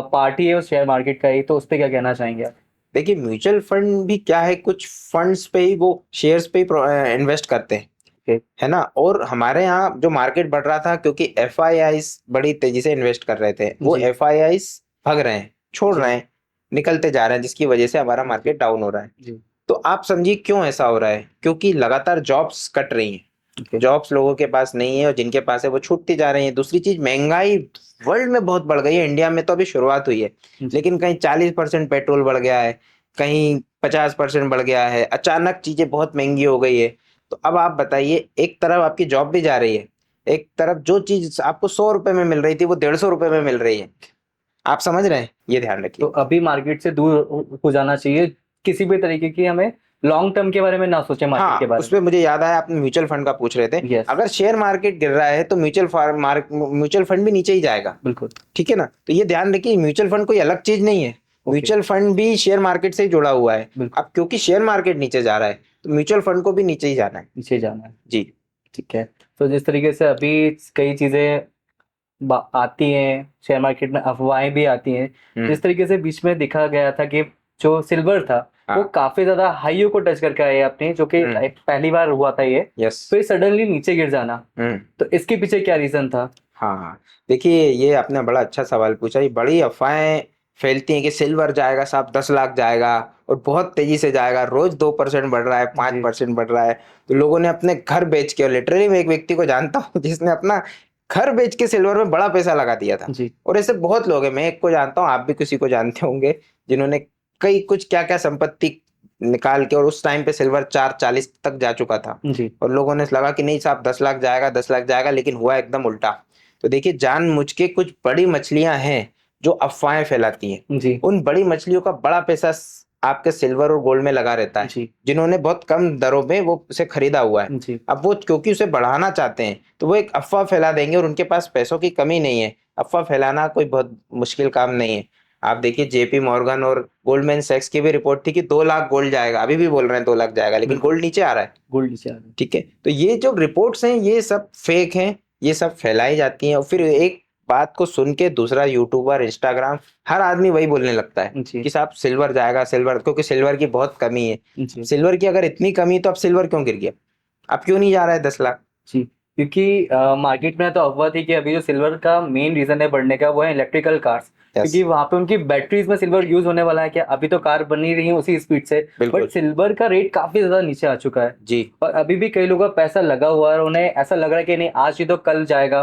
पार्टी है उस शेयर मार्केट का ही, तो उस पर क्या कहना चाहेंगे आप? देखिए म्यूचुअल फंड भी क्या है, कुछ फंड्स पे ही वो शेयर्स पे ही इन्वेस्ट करते हैं, Okay. है ना। और हमारे यहाँ जो मार्केट बढ़ रहा था क्योंकि एफआईआईस बड़ी तेजी से इन्वेस्ट कर रहे थे, वो जी एफआईआईस भाग रहे हैं, छोड़ जी रहे हैं, निकलते जा रहे हैं, जिसकी वजह से हमारा मार्केट डाउन हो रहा है। जी। तो आप समझिए क्यों ऐसा हो रहा है, क्योंकि लगातार जॉब्स कट रही हैं, Okay. जॉब्स लोगों के पास नहीं है और जिनके पास है वो छूटती जा रही है। दूसरी चीज, महंगाई वर्ल्ड में बहुत बढ़ गई है, इंडिया में तो अभी शुरुआत हुई है, जी लेकिन कहीं 40% पेट्रोल बढ़ गया है, कहीं 50% बढ़ गया है, अचानक चीजें बहुत महंगी हो गई है। तो अब आप बताइए, एक तरफ आपकी जॉब भी जा रही है, एक तरफ जो चीज आपको 100 रुपए में मिल रही थी वो 150 रुपए में मिल रही है। आप समझ रहे हैं, ये ध्यान तो रखिए। अभी मार्केट से दूर हो जाना चाहिए, किसी भी तरीके की हमें लॉन्ग टर्म के बारे में ना सोचे मार्केट के हाँ, बारे में। उसमें मुझे याद आया, आपने म्यूचुअल फंड का पूछ रहे थे। यस अगर शेयर मार्केट गिर रहा है तो म्यूचुअल फंड भी नीचे ही जाएगा, बिल्कुल। ठीक है ना। तो ये ध्यान रखिए, म्यूचुअल फंड कोई अलग चीज नहीं है, ओके म्यूचुअल फंड भी शेयर मार्केट से ही जुड़ा हुआ है। बिल्कुल, अब क्योंकि शेयर मार्केट नीचे जा रहा है तो म्यूचुअल फंड को भी नीचे ही जाना है। नीचे जाना है। जी। ठीक है। तो जिस तरीके से अभी कई चीजें आती हैं शेयर मार्केट में, अफवाहें भी आती हैं, जिस तरीके से बीच में देखा गया था कि जो सिल्वर था वो हाँ। काफी ज्यादा हाइयों को टच करके आए अपने, जो कि एक पहली बार हुआ था ये, यस। फिर सडनली नीचे गिर जाना। तो इसके पीछे क्या रीजन था? हाँ हाँ, देखिए ये आपने बड़ा अच्छा सवाल पूछा। ये बड़ी अफवाहें फैलती हैं कि सिल्वर जाएगा साहब, 10 लाख जाएगा और बहुत तेजी से जाएगा, रोज 2% बढ़ रहा है, पांच जी परसेंट बढ़ रहा है। तो लोगों ने अपने घर बेच के, और लिटरली मैं एक व्यक्ति को जानता हूँ जिसने अपना घर बेच के सिल्वर में बड़ा पैसा लगा दिया था। जी और ऐसे बहुत लोग हैं, मैं एक को जानता हूँ, आप भी किसी को जानते होंगे, जिन्होंने कई कुछ क्या क्या संपत्ति निकाल के, और उस टाइम पे सिल्वर 440 तक जा चुका था, जी और लोगों ने लगा कि नहीं साहब 10 लाख जाएगा, 10 लाख जाएगा, लेकिन हुआ एकदम उल्टा। तो देखिए, जानबूझ के कुछ बड़ी मछलियां हैं जो अफवाहें फैलाती हैं, जी उन बड़ी मछलियों का बड़ा पैसा आपके सिल्वर और गोल्ड में लगा रहता है, जी जिन्होंने बहुत कम दरों में वो उसे खरीदा हुआ है। जी अब वो क्योंकि उसे बढ़ाना चाहते हैं तो वो एक अफवाह फैला देंगे, और उनके पास पैसों की कमी नहीं है। अफवाह फैलाना कोई बहुत मुश्किल काम नहीं है। आप देखिए, जेपी मॉर्गन और गोल्डमैन सैक्स की भी रिपोर्ट थी कि 2 लाख गोल्ड जाएगा, अभी भी बोल रहे हैं 2 लाख जाएगा, लेकिन बिल्कुल। गोल्ड नीचे आ रहा है। गोल्ड नीचे आ रहा है। ठीक है, तो ये जो रिपोर्ट्स हैं ये सब फेक हैं, ये सब फैलाई जाती हैं, और फिर एक बात को सुन के दूसरा यूट्यूबर, इंस्टाग्राम, हर आदमी वही बोलने लगता है जी कि साहब सिल्वर जाएगा, सिल्वर, क्योंकि सिल्वर की बहुत कमी है। जी सिल्वर की अगर इतनी कमी तो अब सिल्वर क्यों गिर गया, अब क्यों नहीं जा रहा है 10 लाख? जी। क्योंकि मार्केट में तो अफवाह थी कि अभी जो सिल्वर का मेन रीजन है बढ़ने का वो है इलेक्ट्रिकल कार्स, क्योंकि वहां पे उनकी बैटरीज में सिल्वर यूज होने वाला है। क्या अभी तो कार बन ही रही है उसी स्पीड से, बिल्कुल। बट सिल्वर का रेट काफी ज्यादा नीचे आ चुका है, जी। और अभी भी कई लोगों का पैसा लगा हुआ है और उन्हें ऐसा लग रहा है कि नहीं आज ही तो कल जाएगा।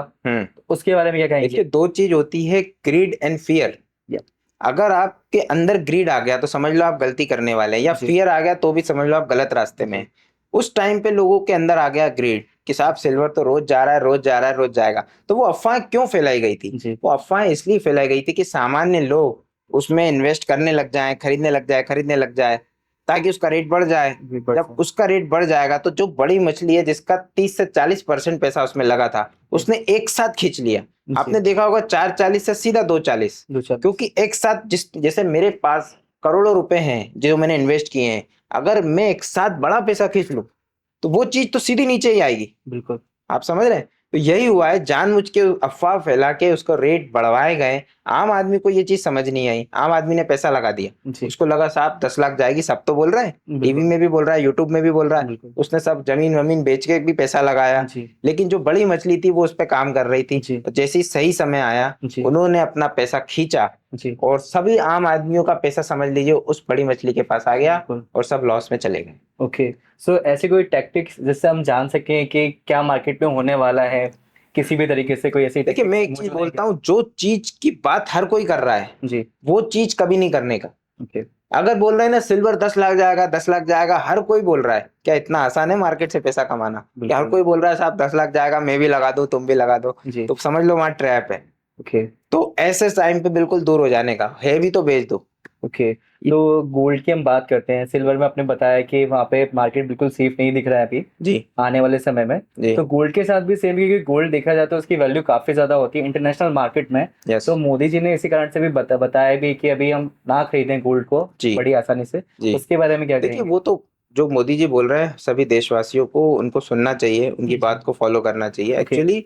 उसके बारे में क्या देखिए, कहेंगे? दो चीज होती है, ग्रीड एंड फियर। या- अगर आपके अंदर ग्रीड आ गया तो समझ लो आप गलती करने वाले हैं, या जी फियर आ गया तो भी समझ लो आप गलत रास्ते में हैं। उस टाइम पे लोगों के अंदर आ गया ग्रीड कि साहब सिल्वर तो रोज जा रहा है, रोज जा रहा है, रोज जाएगा। तो वो अफवाह क्यों फैलाई गई थी? जी वो अफवाह इसलिए फैलाई गई थी कि सामान्य लोग उसमें इन्वेस्ट करने लग जाएं, खरीदने लग जाए, ताकि उसका रेट बढ़ जाए। जी बढ़ जब जाए। उसका रेट बढ़ जाएगा तो जो बड़ी मछली है जिसका 30 से 40% पैसा उसमें लगा था, उसने एक साथ खींच लिया। जी आपने देखा होगा 440 से सीधा 240, दो चार क्योंकि एक साथ जैसे मेरे पास करोड़ों रुपए हैं जो मैंने इन्वेस्ट किए हैं, अगर मैं एक साथ बड़ा पैसा खींच लूं तो वो चीज तो सीधी नीचे ही आएगी। बिल्कुल। आप समझ रहे हैं? तो यही हुआ है, जानबूझ के अफवाह फैला के उसको रेट बढ़वाए गए। आम आदमी को ये चीज समझ नहीं आई, आम आदमी ने पैसा लगा दिया, जी उसको लगा साहब 10 लाख जाएगी, सब तो बोल रहा है, टीवी बिल्कुल में भी बोल रहा है, यूट्यूब में भी बोल रहा है, बिल्कुल। उसने सब जमीन वमीन बेच के भी पैसा लगाया। जी लेकिन जो बड़ी मछली थी वो उस पर काम कर रही थी, जी तो जैसे ही सही समय आया जी उन्होंने अपना पैसा खींचा, जी और सभी आम आदमियों का पैसा समझ लीजिए उस बड़ी मछली के पास आ गया, बिल्कुल। और सब लॉस में चले गए। ओके, सो ऐसे कोई टैक्टिक्स जिससे हम जान सकें कि क्या मार्केट में होने वाला है, किसी भी तरीके से कोई ऐसी देखिए, मैं tactics एक चीज मौजूद है बोलता क्या? हूँ, जो चीज की बात हर कोई कर रहा है जी वो चीज कभी नहीं करने का। ओके अगर बोल रहे हैं ना सिल्वर 10 लाख जाएगा, 10 लाख जाएगा, हर कोई बोल रहा है, क्या इतना आसान है मार्केट से पैसा कमाना? क्या हर बिल्कुल। कोई बोल रहा है साहब 10 लाख जाएगा, मैं भी लगा दूं, तुम भी लगा दो? जी तो समझ लो वहां ट्रैप है। ओके तो ऐसे टाइम पे बिल्कुल दूर हो जाने का है, भी तो बेच दो। ओके। तो गोल्ड की हम बात करते हैं, सिल्वर में आपने बताया कि वहाँ पे मार्केट बिल्कुल सेफ नहीं दिख रहा है अभी जी आने वाले समय में। जी। तो गोल्ड के साथ भी सेम, क्योंकि गोल्ड देखा जाए तो उसकी वैल्यू काफी ज्यादा होती है इंटरनेशनल मार्केट में। यस। तो मोदी जी ने इसी कारण से भी बताया भी कि अभी हम ना खरीदें गोल्ड को जी बड़ी आसानी से। जी। उसके बारे में क्या देखिए, कहेंगे? वो तो जो मोदी जी बोल रहे हैं, सभी देशवासियों को उनको सुनना चाहिए, उनकी जी बात को फॉलो करना चाहिए। ओके एक्चुअली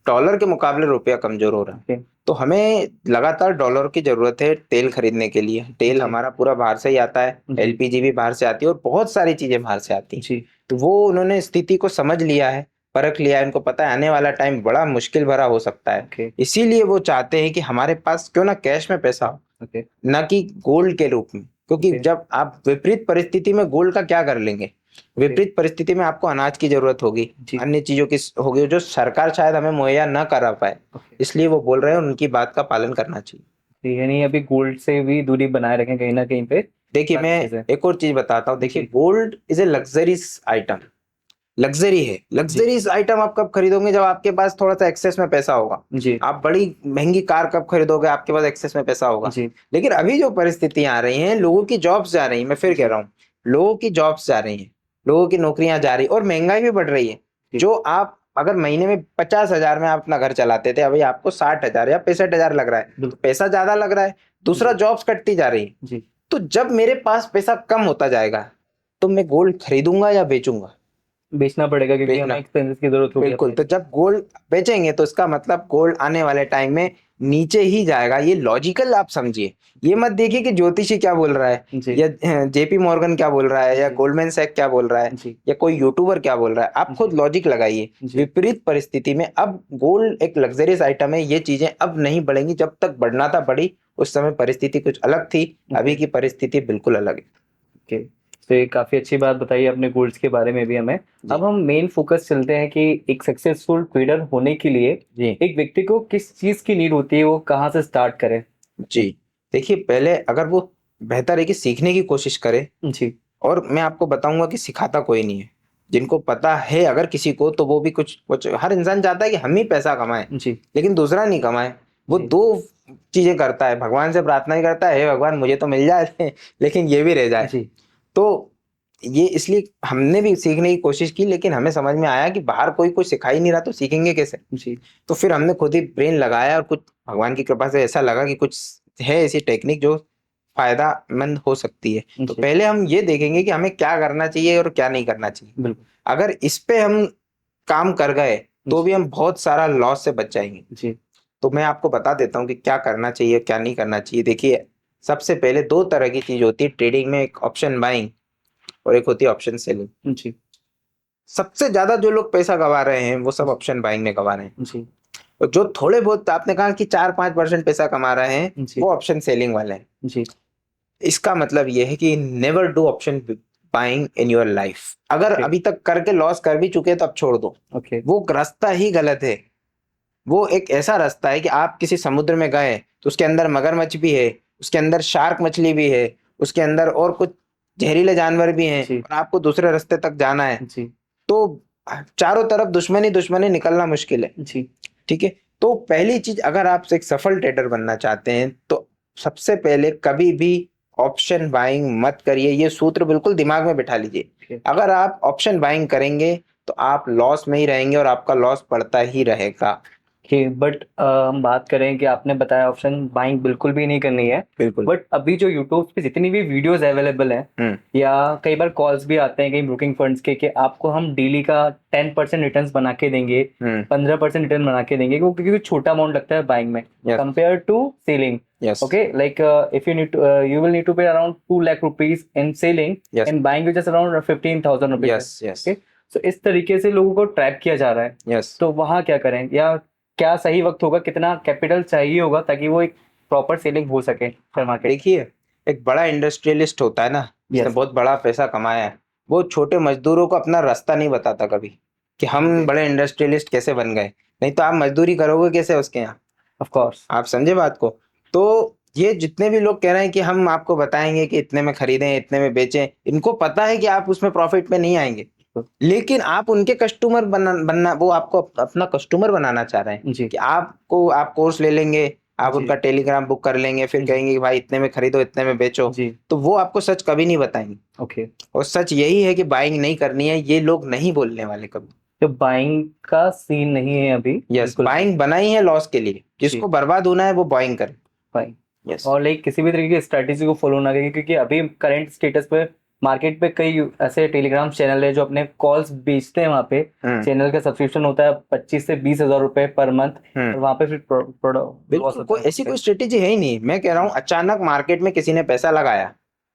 डॉलर के मुकाबले रुपया कमजोर हो रहा है। Okay. तो हमें लगातार डॉलर की जरूरत है तेल खरीदने के लिए। तेल जी। हमारा पूरा बाहर से ही आता है, जी। एलपीजी भी बाहर से आती है और बहुत सारी चीजें बाहर से आती हैं। जी। तो वो उन्होंने स्थिति को समझ लिया है, परख लिया है, इनको पता है आने वाला टाइम बड़ा मुश्किल भरा हो सकता है। Okay. इसीलिए वो चाहते हैं कि हमारे पास क्यों ना कैश में पैसा हो, Okay. न कि गोल्ड के रूप में। क्योंकि Okay. जब आप विपरीत परिस्थिति में गोल्ड का क्या कर लेंगे, विपरीत परिस्थिति में आपको अनाज की जरूरत होगी, जी। अन्य चीजों की होगी जो सरकार शायद हमें मुहैया न करा पाए। Okay. इसलिए वो बोल रहे हैं उनकी बात का पालन करना चाहिए। यानी अभी गोल्ड से भी दूरी बनाए रखें कहीं ना कहीं पे। देखिए मैं अच्छे से। एक और चीज बताता हूँ। देखिए जी। Gold is a luxuries item, luxury है। लग्जरीज आइटम आप कब खरीदोगे, जब आपके पास थोड़ा सा एक्सेस में पैसा होगा। जी। आप बड़ी महंगी कार कब खरीदोगे, आपके पास एक्सेस में पैसा होगा। जी। लेकिन अभी जो परिस्थितियां आ रही हैं, लोगों की जॉब्स जा रही हैं, मैं फिर कह रहा हूँ लोगों की जॉब्स जा रही हैं, लोगों की नौकरियां जा रही और महंगाई भी बढ़ रही है। जी। जो आप अगर महीने में 50,000 में आप अपना घर चलाते थे, अभी आपको 60,000 या 65,000 लग रहा है, तो बिल्कुल। पैसा ज्यादा लग रहा है। दूसरा जी। जॉब्स कटती जा रही है। जी। तो जब मेरे पास पैसा कम होता जाएगा तो मैं गोल्ड खरीदूंगा या बेचूंगा? बेचना पड़ेगा क्योंकि बेचना। हमें एक्सपेंसेस की जरूरत होगी बिल्कुल। अपने। तो जब गोल्ड बेचेंगे तो इसका मतलब गोल्ड आने वाले टाइम में नीचे ही जाएगा। ये लॉजिकल आप समझिए। ये मत देखिए कि ज्योतिषी क्या बोल रहा है, जी। या जेपी मॉर्गन क्या बोल रहा है, या जी। गोल्डमैन सैक क्या बोल रहा है, जी। या कोई यूट्यूबर क्या बोल रहा है। आप खुद जी। लॉजिक लगाइए। जी। विपरीत परिस्थिति में अब गोल्ड एक लग्जरियस आइटम है, ये चीजें अब नहीं बढ़ेंगी। जब तक बढ़ना था बढ़ी, उस समय परिस्थिति कुछ अलग थी, अभी की परिस्थिति बिल्कुल अलग है। ओके। तो ये काफी अच्छी बात बताई आपने गोल्ड्स के बारे में भी हमें। जी। अब हम मेन फोकस चलते हैं कि एक सक्सेसफुल ट्रेडर होने के लिए जी। एक व्यक्ति को किस चीज की नीड होती है, वो कहाँ से स्टार्ट करे। जी देखिए, पहले अगर वो बेहतर है कि सीखने की कोशिश करे। जी। और मैं आपको बताऊंगा कि सिखाता कोई नहीं है। जिनको पता है अगर किसी को, तो वो भी कुछ कुछ हर इंसान चाहता है कि हम ही पैसा कमाएं, जी। लेकिन दूसरा नहीं कमाए। वो जी। दो चीजें करता है, भगवान से प्रार्थना ही करता है, हे भगवान मुझे तो मिल जाए लेकिन ये भी रह जाए। जी। तो ये इसलिए हमने भी सीखने की कोशिश की, लेकिन हमें समझ में आया कि बाहर कोई कुछ सिखा ही नहीं रहा, तो सीखेंगे कैसे। जी। तो फिर हमने खुद ही ब्रेन लगाया और कुछ भगवान की कृपा से ऐसा लगा कि कुछ है ऐसी टेक्निक जो फायदामंद हो सकती है। तो जी। पहले हम ये देखेंगे कि हमें क्या करना चाहिए और क्या नहीं करना चाहिए। बिल्कुल। अगर इस पे हम काम कर गए तो भी हम बहुत सारा लॉस से बच जाएंगे। जी। तो मैं आपको बता देता हूँ कि क्या करना चाहिए क्या नहीं करना चाहिए। देखिए, सबसे पहले दो तरह की चीज होती है ट्रेडिंग में, एक ऑप्शन बाइंग और एक होती है ऑप्शन सेलिंग। जी। सबसे ज्यादा जो लोग पैसा गवा रहे हैं वो सब ऑप्शन बाइंग में गवा रहे हैं। जी। और जो थोड़े बहुत आपने कहा कि 4-5% पैसा कमा रहे हैं, जी। वो ऑप्शन सेलिंग वाले हैं। जी। इसका मतलब ये है कि never do option buying in your life. अगर Okay. अभी तक करके लॉस कर भी चुके तो अब छोड़ दो। ओके। वो रास्ता ही गलत है। वो एक ऐसा रास्ता है कि आप किसी समुद्र में गए तो उसके अंदर मगरमच्छ भी है, उसके अंदर शार्क मछली भी है, उसके अंदर और कुछ जहरीले जानवर भी हैं, जी। और आपको दूसरे रास्ते तक जाना है। जी। तो चारों तरफ दुश्मनी दुश्मनी, निकलना मुश्किल है। जी। ठीक है। तो पहली चीज, अगर आप एक सफल ट्रेडर बनना चाहते हैं तो सबसे पहले कभी भी ऑप्शन बाइंग मत करिए। ये सूत्र बिल्कुल दिमाग में बिठा लीजिए। Okay. अगर आप ऑप्शन बाइंग करेंगे तो आप लॉस में ही रहेंगे और आपका लॉस बढ़ता ही रहेगा। बट हम बात करें कि आपने बताया ऑप्शन बाइंग बिल्कुल भी नहीं करनी है। बिल्कुल। बट अभी जो यूट्यूब पे जितनी भी वीडियोस अवेलेबल हैं, या कई बार कॉल्स भी आते हैं कई ब्रोकिंग फंड्स के कि आपको हम डेली का 10% रिटर्न्स बना के देंगे, 15% रिटर्न बना के देंगे, क्योंकि छोटा अमाउंट लगता है बाइंग में compare to selling. Yes. Okay, like if you need to, you will need to pay around 2 lakh rupees in selling, Yes. and buying is just around 15,000 rupees. Yes, yes. Okay, so इस तरीके से लोगों को trap किया जा रहा है। Yes. तो वहाँ क्या करें, या क्या सही वक्त होगा, कितना कैपिटल चाहिए होगा ताकि वो एक प्रॉपर सेलिंग हो सके शेयर मार्केट। देखिए, एक बड़ा इंडस्ट्रियलिस्ट होता है ना, जिसने Yes. बहुत बड़ा पैसा कमाया है, वो छोटे मजदूरों को अपना रास्ता नहीं बताता कभी कि हम बड़े इंडस्ट्रियलिस्ट कैसे बन गए। नहीं तो आप मजदूरी करोगे कैसे उसके यहाँ। Of course. आप समझे बात को। तो ये जितने भी लोग कह रहे हैं कि हम आपको बताएंगे कि इतने में खरीदें इतने में बेचें, इनको पता है कि आप उसमें प्रॉफिट में नहीं आएंगे, लेकिन आप उनके कस्टमर बनना वो आपको अपना कस्टमर बनाना चाह रहे हैं जी। कि आप कोर्स ले लेंगे, आप जी। उनका टेलीग्राम बुक कर लेंगे, फिर कहेंगे कि भाई इतने में खरीदो इतने में बेचो। जी। तो वो आपको सच कभी नहीं बताएंगे। ओके। और सच यही है कि बाइंग नहीं करनी है, ये लोग नहीं बोलने वाले कभी। तो बाइंग का सीन नहीं है अभी। यस, बाइंग बनाई है लॉस के लिए। जिसको बर्बाद होना है वो बाइंग करे। बाइंग। यस। और लाइक किसी भी तरीके की स्ट्रेटेजी को फॉलो ना करें, क्योंकि अभी करंट स्टेटस पे मार्केट पे कई ऐसे टेलीग्राम चैनल है जो अपने कॉल्स बेचते हैं वहाँ पे। चैनल का सब्सक्रिप्शन होता है 25 से 20 हज़ार रुपए पर मंथ, और वहाँ पे फिर लॉस बिल्कुल होता कोई है ऐसी कोई स्ट्रेटेजी है ही नहीं। मैं कह रहा हूँ अचानक मार्केट में किसी ने पैसा लगाया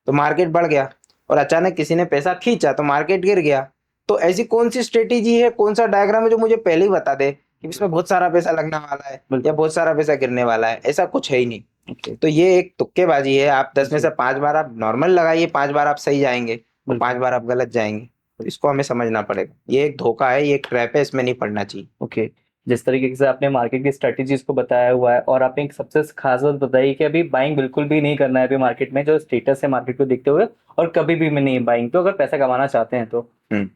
तो मार्केट बढ़ गया, और अचानक किसी ने पैसा खींचा तो मार्केट गिर गया। तो ऐसी कौन सी स्ट्रेटेजी है, कौन सा डायग्राम है जो मुझे पहले ही बता दे कि इसमें बहुत सारा पैसा लगने वाला है या बहुत सारा पैसा गिरने वाला है? ऐसा कुछ है ही नहीं। तो ये एक तुक्केबाजी है। आप 10 में से 5 बार आप नॉर्मल लगाइए, 5 बार आप सही जाएंगे, 5 बार आप गलत जाएंगे। तो इसको हमें समझना पड़ेगा। ये एक धोखा है, ये एक ट्रैप है, इसमें नहीं पड़ना चाहिए। ओके, जिस तरीके से आपने मार्केट की स्ट्रेटेजीज को बताया हुआ है, और आपने एक सबसे खास बात बताई कि अभी बाइंग बिल्कुल भी नहीं करना है अभी मार्केट में, जो स्टेटस है मार्केट को देखते हुए, और कभी भी में नहीं बाइंग, तो अगर पैसा कमाना चाहते हैं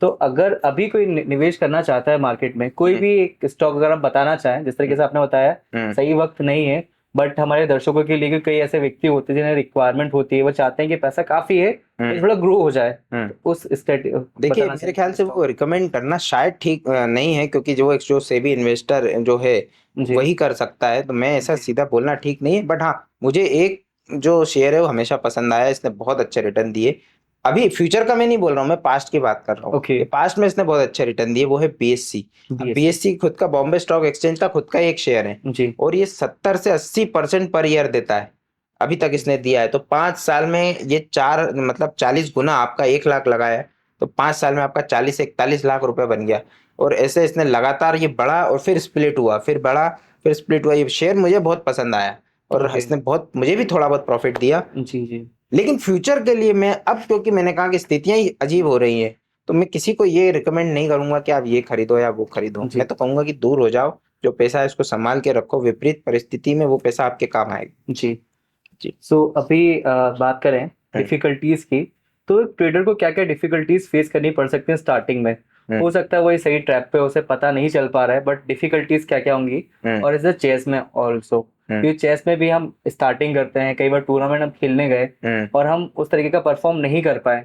तो अगर अभी कोई निवेश करना चाहता है मार्केट में, कोई भी एक स्टॉक अगर आप बताना चाहें, जिस तरीके से आपने बताया सही वक्त नहीं है, बट हमारे दर्शकों के लिए कई ऐसे व्यक्ति होते हैं जिन्हें रिक्वायरमेंट होती है, वो चाहते हैं कि पैसा काफी है, ये थोड़ा ग्रो हो जाए, तो उस देखिए मेरे ख्याल से वो रिकमेंड करना शायद ठीक नहीं है, क्योंकि जो सेबी इन्वेस्टर जो है वही कर सकता है। तो मैं ऐसा सीधा बोलना ठीक नहीं है। बट हाँ, मुझे एक जो शेयर है वो हमेशा पसंद आया, इसने बहुत अच्छे रिटर्न दिए। अभी फ्यूचर का मैं नहीं बोल रहा हूँ, मैं पास्ट की बात कर रहा हूँ। ओके, पास्ट में इसने बहुत अच्छे रिटर्न दिए, वो है बीएससी। बीएससी खुद का बॉम्बे स्टॉक एक्सचेंज का खुद का एक शेयर है जी, और ये 70 से 80% पर ईयर देता है। अभी तक इसने दिया है। तो 5 साल में ये 40 गुना आपका 1 लाख लगाया, तो 5 साल में आपका 40 से 41 लाख रुपए बन गया। और ऐसे इसने लगातार ये बढ़ा और फिर स्प्लिट हुआ, फिर बढ़ा, फिर स्प्लिट हुआ। ये शेयर मुझे बहुत पसंद आया और इसने बहुत मुझे भी थोड़ा बहुत प्रॉफिट दिया। जी जी। लेकिन फ्यूचर के लिए मैं अब, क्योंकि मैंने कहा कि स्थितियां ही अजीब हो रही हैं, तो मैं किसी को ये रिकमेंड नहीं करूंगा कि आप ये खरीदो या वो खरीदो। मैं तो कहूंगा कि दूर हो जाओ, जो पैसा है इसको संभाल के रखो, विपरीत परिस्थिति में वो पैसा आपके काम आएगा। जी जी। सो अभी बात करें डिफिकल्टीज की, तो एक ट्रेडर को क्या क्या डिफिकल्टीज फेस करनी पड़ सकती है स्टार्टिंग में? हो सकता है वही सही ट्रैप पे, उसे पता नहीं चल पा रहा है, बट डिफिकल्टीज क्या क्या होंगी? और इसे चेस में ऑल्सो, क्योंकि चेस में भी हम स्टार्टिंग करते हैं, कई बार टूर्नामेंट हम खेलने गए और हम उस तरीके का परफॉर्म नहीं कर पाए,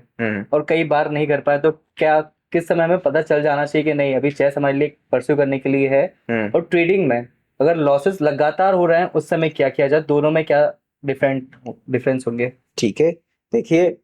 और कई बार नहीं कर पाए, तो क्या किस समय हमें पता चल जाना चाहिए कि नहीं अभी चेस हमारे लिए परस्यू करने के लिए है? और ट्रेडिंग में अगर लॉसेस लगातार हो रहे हैं उस समय क्या किया जाए? दोनों में क्या डिफरेंस होंगे? ठीक है, देखिए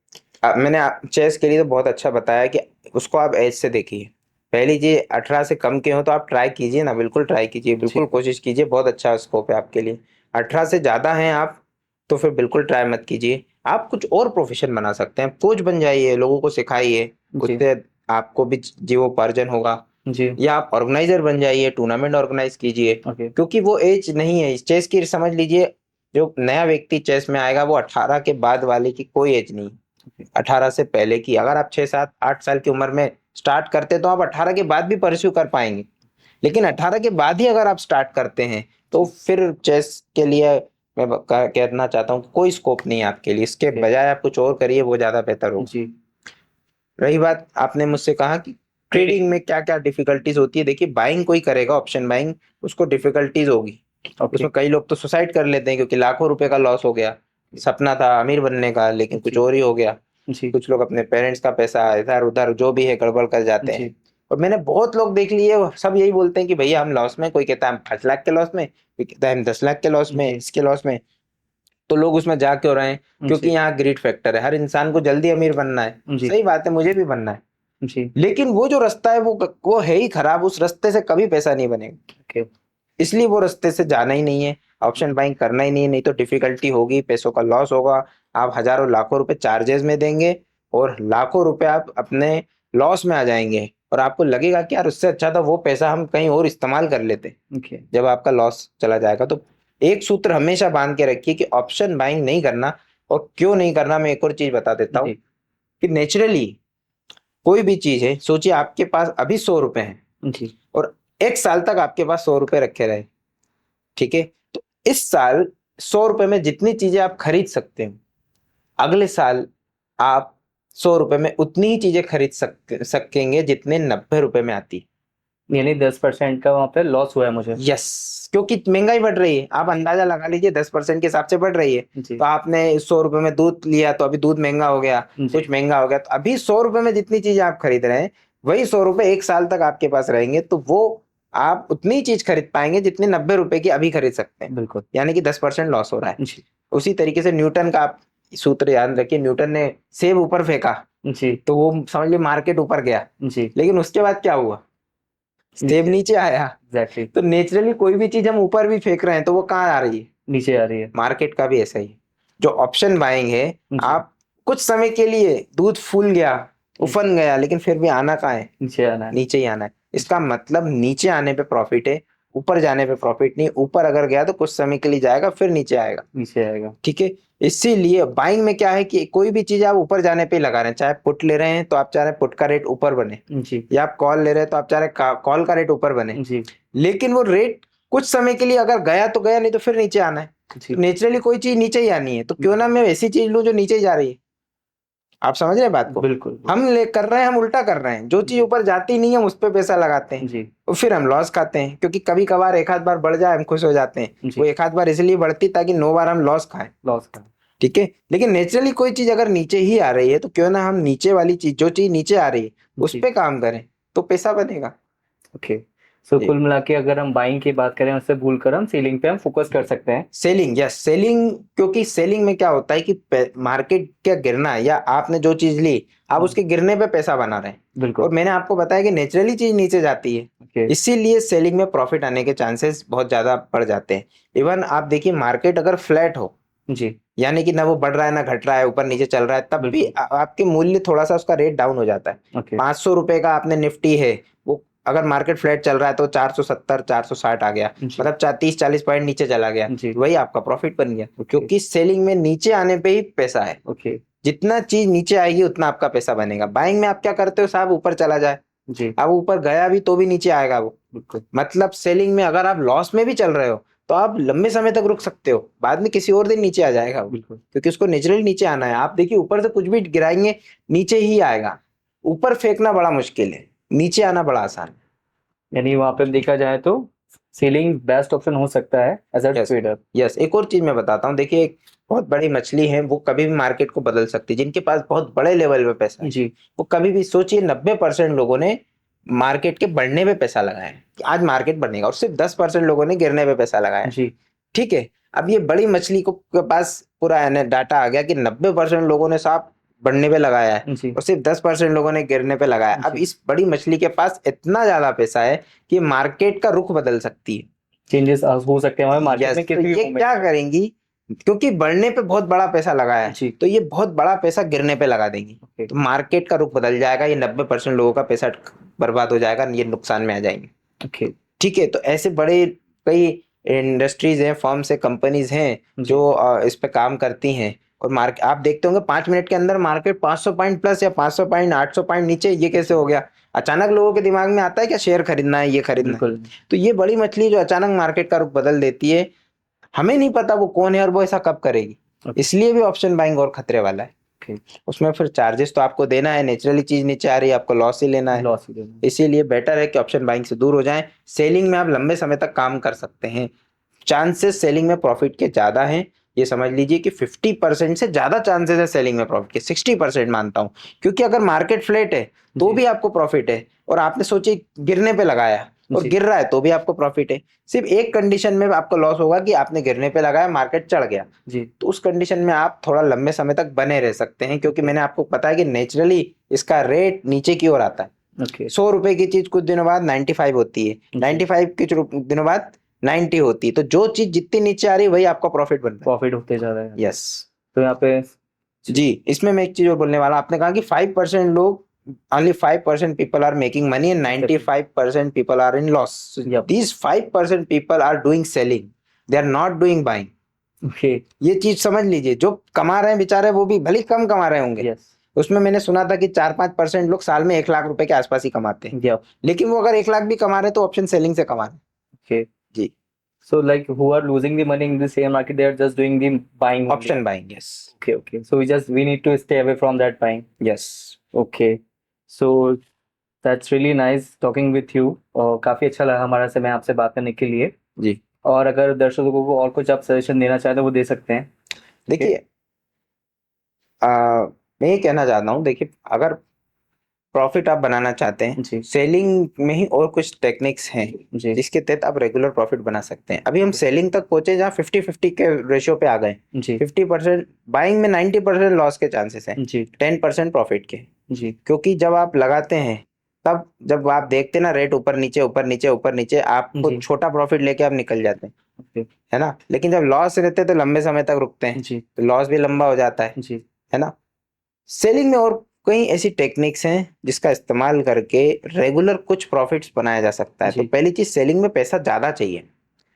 मैंने चेस के लिए तो बहुत अच्छा बताया कि उसको आप एज से देखिए। पहली चीज 18 से कम के हो तो आप ट्राई कीजिए ना, बिल्कुल ट्राई कीजिए, बिल्कुल कोशिश कीजिए, बहुत अच्छा स्कोप है आपके लिए। 18 से ज्यादा हैं आप तो फिर बिल्कुल ट्राई मत कीजिए। आप कुछ और प्रोफेशन बना सकते हैं, कोच बन जाइए, लोगों को सिखाइए, उससे आपको भी जीवोपार्जन होगा। या आप ऑर्गेनाइजर बन जाइए, टूर्नामेंट ऑर्गेनाइज कीजिए, क्योंकि वो एज नहीं है चेस की। समझ लीजिए जो नया व्यक्ति चेस में आएगा वो 18 के बाद वाले की कोई एज नहीं, 18 से पहले की। अगर आप 6 7 8 साल की उम्र में स्टार्ट करते तो आप 18 के बाद भी परस्यू कर पाएंगे, लेकिन 18 के बाद ही अगर आप स्टार्ट करते हैं तो फिर चेस के लिए मैं कहना चाहता हूँ कोई स्कोप नहीं है आपके लिए। इसके बजाय आप कुछ और करिए, वो ज्यादा बेहतर होगा। रही बात, आपने मुझसे कहा कि ट्रेडिंग में क्या क्या डिफिकल्टीज होती है। देखिए बाइंग कोई करेगा, ऑप्शन बाइंग, उसको डिफिकल्टीज होगी। उसमें कई लोग तो सुसाइड कर लेते हैं क्योंकि लाखों रुपए का लॉस हो गया। सपना था अमीर बनने का, लेकिन कुछ और ही हो गया। कुछ लोग अपने पेरेंट्स का पैसा इधर उधर जो भी है गड़बड़ कर जाते हैं। और मैंने बहुत लोग देख लिए, सब यही बोलते हैं कि भैया हम लॉस में, कोई कहता है हम 5 लाख के लॉस में, कोई कहता है हम 10 लाख के लॉस में, इसके लॉस में। तो लोग उसमें जा क्यों रहे हैं? क्योंकि यहाँ ग्रीड फैक्टर है। हर इंसान को जल्दी अमीर बनना है, सही बात है, मुझे भी बनना है, लेकिन वो जो रास्ता है वो है ही खराब। उस रास्ते से कभी पैसा नहीं बनेगा, इसलिए वो रास्ते से जाना ही नहीं है, ऑप्शन बाइंग करना ही नहीं है। नहीं तो डिफिकल्टी होगी, पैसों का लॉस होगा, आप हजारों लाखों रुपए चार्जेस में देंगे और लाखों रुपए आप अपने लॉस में आ जाएंगे, और आपको लगेगा कि यार उससे अच्छा था वो पैसा हम कहीं और इस्तेमाल कर लेते। जब आपका लॉस चला जाएगा। तो एक सूत्र हमेशा बांध के रखिए कि ऑप्शन बाइंग नहीं करना। और क्यों नहीं करना, मैं एक और चीज बता देता हूँ कि नेचुरली कोई भी चीज है, सोचिए आपके पास अभी 100 रुपए हैं और 1 साल तक आपके पास 100 रुपए रखे रहे, ठीक है? तो इस साल 100 रुपए में जितनी चीजें आप खरीद सकते हो, अगले साल आप 100 रुपए में उतनी ही चीजें खरीद सकेंगे जितने 90 रुपए में आती। यानी 10% का वहां पे लॉस हुआ है मुझे। यस, क्योंकि महंगाई बढ़ रही है। आप अंदाजा लगा लीजिए 10% के हिसाब से बढ़ रही है। तो आपने 100 रुपए में दूध लिया तो अभी दूध महंगा हो गया, कुछ महंगा हो गया, तो अभी 100 रुपए में जितनी चीजें आप खरीद रहे हैं वही 100 रुपए 1 साल तक आपके पास रहेंगे, तो वो आप उतनी चीज खरीद पाएंगे जितने 90 रुपए की अभी खरीद सकते हैं। बिल्कुल, यानी कि 10% लॉस हो रहा है। उसी तरीके से न्यूटन का आप सूत्र याद रखिए, न्यूटन ने सेब ऊपर फेंका जी तो वो समझ लीजिए मार्केट ऊपर गया, जी लेकिन उसके बाद क्या हुआ, स्टेप नीचे आया। एग्जैक्टली, तो नेचुरली कोई भी चीज हम ऊपर भी फेंक रहे हैं तो वो कहाँ आ रही है, नीचे आ रही है। मार्केट का भी ऐसा ही है। जो ऑप्शन बाइंग है, जी आप कुछ समय के लिए दूध फूल गया, उफन गया, लेकिन फिर भी आना कहाँ है, नीचे आना है। नीचे ही आना है। इसका मतलब नीचे आने पे प्रॉफिट है, ऊपर जाने पे प्रॉफिट नहीं। ऊपर अगर गया तो कुछ समय के लिए जाएगा, फिर नीचे आएगा। नीचे आएगा। ठीक है। इसीलिए बाइंग में क्या है कि कोई भी चीज आप ऊपर जाने पे ही लगा रहे हैं, चाहे पुट ले रहे हैं तो आप चाह रहे हैं पुट का रेट ऊपर बने, जी या आप कॉल ले रहे हैं तो आप चाह रहे हैं कॉल का रेट ऊपर बने। जी लेकिन वो रेट कुछ समय के लिए अगर गया तो गया, नहीं तो फिर नीचे आना है। जी तो नेचुरली कोई चीज नीचे ही आनी है, तो क्यों ना मैं ऐसी चीज लूं जो नीचे ही जा रही है। आप समझ रहे हैं बात को। बिल्कुल। हम ले कर रहे हैं, हम उल्टा कर रहे हैं, जो चीज ऊपर जाती नहीं है हम उस पर पैसा लगाते हैं, जी और फिर हम लॉस खाते हैं। क्योंकि कभी कभार एक आध बार बढ़ जाए हम खुश हो जाते हैं, जी वो एक आध बार इसलिए बढ़ती ताकि 9 बार हम लॉस खाएं। लॉस का। ठीक है। लेकिन नेचुरली कोई चीज अगर नीचे ही आ रही है तो क्यों ना हम नीचे वाली चीज, जो चीज नीचे आ रही है उस जी पे काम करें, तो पैसा बनेगा। ओके। सो जी। कुल मिला के अगर हम बाइंग की बात करें उससे भूल कर हम सेलिंग पे हम फोकस कर सकते हैं। Selling, yes selling. क्योंकि सेलिंग में क्या होता है कि मार्केट का गिरना, या आपने जो चीज ली आप उसके गिरने पे पैसा बना रहे हैं। बिल्कुल। और मैंने आपको बताया कि नेचुरली चीज नीचे जाती है, ओके। इसीलिए सेलिंग में प्रॉफिट आने के चांसेस बहुत ज्यादा बढ़ जाते हैं। इवन आप देखिए मार्केट अगर फ्लैट हो, जी यानी कि ना वो बढ़ रहा है ना घट रहा है, ऊपर नीचे चल रहा है, तब भी बिल्कुल। आपके मूल्य थोड़ा सा उसका रेट डाउन हो जाता है। ओके। 500 रुपए का आपने निफ्टी है, वो अगर मार्केट फ्लैट चल रहा है तो 470 460 आ गया, जी मतलब 30 40 पॉइंट नीचे चला गया, जी वही आपका प्रॉफिट बन गया। ओके। क्योंकि सेलिंग में नीचे आने पे ही पैसा है। ओके। जितना चीज नीचे आएगी उतना आपका पैसा बनेगा। बाइंग में आप क्या करते हो, साहब ऊपर चला जाए, जी अब ऊपर गया भी तो भी नीचे आएगा वो। बिल्कुल। मतलब सेलिंग में अगर आप लॉस में भी चल रहे हो तो आप लंबे समय तक रुक सकते हो, बाद में किसी और दिन नीचे आ जाएगा वो, बिल्कुल। क्योंकि उसको नेचुरली नीचे आना है। आप देखिए ऊपर से कुछ भी गिराएंगे नीचे ही आएगा। ऊपर फेंकना बड़ा मुश्किल है, नीचे आना बड़ा आसान है। यानी वहां पे देखा जाए तो सेलिंग बेस्ट ऑप्शन हो सकता है as a yes. Trader. Yes, एक और चीज मैं बताता हूँ। देखिए एक बहुत बड़ी मछली है, वो कभी भी मार्केट को बदल सकती है। जिनके पास बहुत बड़े लेवल पे पैसा है, जी वो कभी भी, सोचिए 90% लोगों ने मार्केट के बढ़ने पे पैसा लगाया है कि आज मार्केट बढ़ेगा, और सिर्फ 10% लोगों ने गिरने पे पैसा लगाया है। जी ठीक है। अब ये बड़ी मछली को के पास पूरा डाटा आ गया कि 90% लोगों ने साफ बढ़ने पे लगाया है, जी और सिर्फ 10% लोगों ने गिरने पे लगाया है। अब जी इस बड़ी मछली के पास इतना ज्यादा पैसा है कि मार्केट का रुख बदल सकती है। चेंजेस हो सकते हैं हमारे मार्केट यस, में तो किसी भी ये मोमेंट क्या में। करेंगी, क्योंकि बढ़ने पे बहुत बड़ा पैसा लगाया है, जी तो ये बहुत बड़ा पैसा गिरने पे लगा देंगी। ओके। तो मार्केट का रुख बदल जाएगा, ये 90% लोगों का पैसा बर्बाद हो जाएगा, ये नुकसान में आ जाएंगे। ओके। ठीक है। तो ऐसे बड़े कई इंडस्ट्रीज हैं, फर्म्स हैं, कंपनीज हैं जी जो इस पे काम करती हैं। और मार्केट आप देखते होंगे 5 मिनट के अंदर मार्केट 500 पॉइंट प्लस या 500 पॉइंट 800 पॉइंट नीचे, ये कैसे हो गया। अचानक लोगों के दिमाग में आता है क्या शेयर खरीदना है, ये खरीदना है। बिल्कुल। तो ये बड़ी मछली जो अचानक मार्केट का रुख बदल देती है, हमें नहीं पता वो कौन है और वो ऐसा कब करेगी। ओके। इसलिए भी ऑप्शन बाइंग और खतरे वाला है। ओके। उसमें फिर चार्जेस तो आपको देना है, नेचुरली चीज नीचे आ रही है, आपको लॉस ही लेना है। लॉस ही देना। इसीलिए बेटर है कि ऑप्शन बाइंग से दूर हो जाएं। सेलिंग में आप लंबे समय तक काम कर सकते हैं, चांसेस सेलिंग में प्रॉफिट के ज्यादा हैं। ये समझ लीजिए कि 50% से ज्यादा चांसेस है सेलिंग में प्रॉफिट के, 60% मानता हूं। क्योंकि अगर मार्केट फ्लैट है तो जी भी आपको प्रॉफिट है, और आपने सोचिए गिरने पे लगाया और जी गिर रहा है तो भी आपको प्रॉफिट है। सिर्फ एक कंडीशन में आपको लॉस होगा कि आपने गिरने पे लगाया, मार्केट चढ़ गया, जी तो उस कंडीशन में आप थोड़ा लंबे समय तक बने रह सकते हैं। क्योंकि मैंने आपको बताया कि नेचुरली इसका रेट नीचे की ओर आता है। ओके। 100 रुपए की चीज कुछ दिनों बाद 95 होती है, जी 95 कुछ दिनों बाद 90 होती है। तो जो चीज जितनी नीचे आ रही है वही आपका प्रॉफिट बन रहा प्रॉफिट होते जा रहा है। है। यस। तो यहाँ पे जी, इसमें मैं एक चीज और बोलने वाला। आपने कहा कि 5% लोग, only 5% people are making money and 95% people are in loss. So Yep. these 5% people are doing selling, they are not doing buying. Okay. ये चीज समझ लीजिए। जो कमा रहे हैं बेचारे वो भी भले ही कम कमा रहे होंगे, यस। उसमें मैंने सुना था कि 4-5% लोग साल में 1 लाख रुपए के आसपास ही कमाते हैं। यप। लेकिन वो अगर 1 लाख भी कमा रहे हैं तो ऑप्शन सेलिंग से कमा रहे हैं। ओके। जी। So like who are losing the money in the share market, they are just doing the buying only. Option buying, yes. Okay, okay. So we need to stay away from that buying. Yes. Okay. So that's really nice talking with you. और काफी अच्छा लगा हमारा समय आपसे बात करने के लिए। जी। और अगर दर्शकों को और कुछ आप सजेशन देना चाहते हो वो दे सकते हैं। देखिए मैं ये कहना चाहता हूँ, देखिए अगर प्रॉफिट आप बनाना चाहते हैं, जी सेलिंग में ही और कुछ टेक्निक्स हैं जी जिसके तहत आप रेगुलर प्रॉफिट बना सकते हैं। अभी हम सेलिंग तक पहुंचे जहाँ 50-50 के रेशियो पे आ गए। जी 50% बाइंग में 90% लॉस के चांसेस हैं, जी 10% प्रॉफिट के। जी क्योंकि जब आप लगाते हैं तब जब आप देखते हैं ना रेट ऊपर नीचे ऊपर नीचे ऊपर नीचे, आपको जी छोटा प्रॉफिट लेके आप निकल जाते हैं, ओके है ना। लेकिन जब लॉस रहते हैं तो लंबे समय तक रुकते हैं, जी तो लॉस भी लंबा हो जाता जी है ना। सेलिंग में और कई ऐसी टेक्निक्स हैं जिसका इस्तेमाल करके रेगुलर कुछ प्रॉफिट्स बनाया जा सकता है। तो जी पहली चीज, सेलिंग में पैसा ज्यादा चाहिए।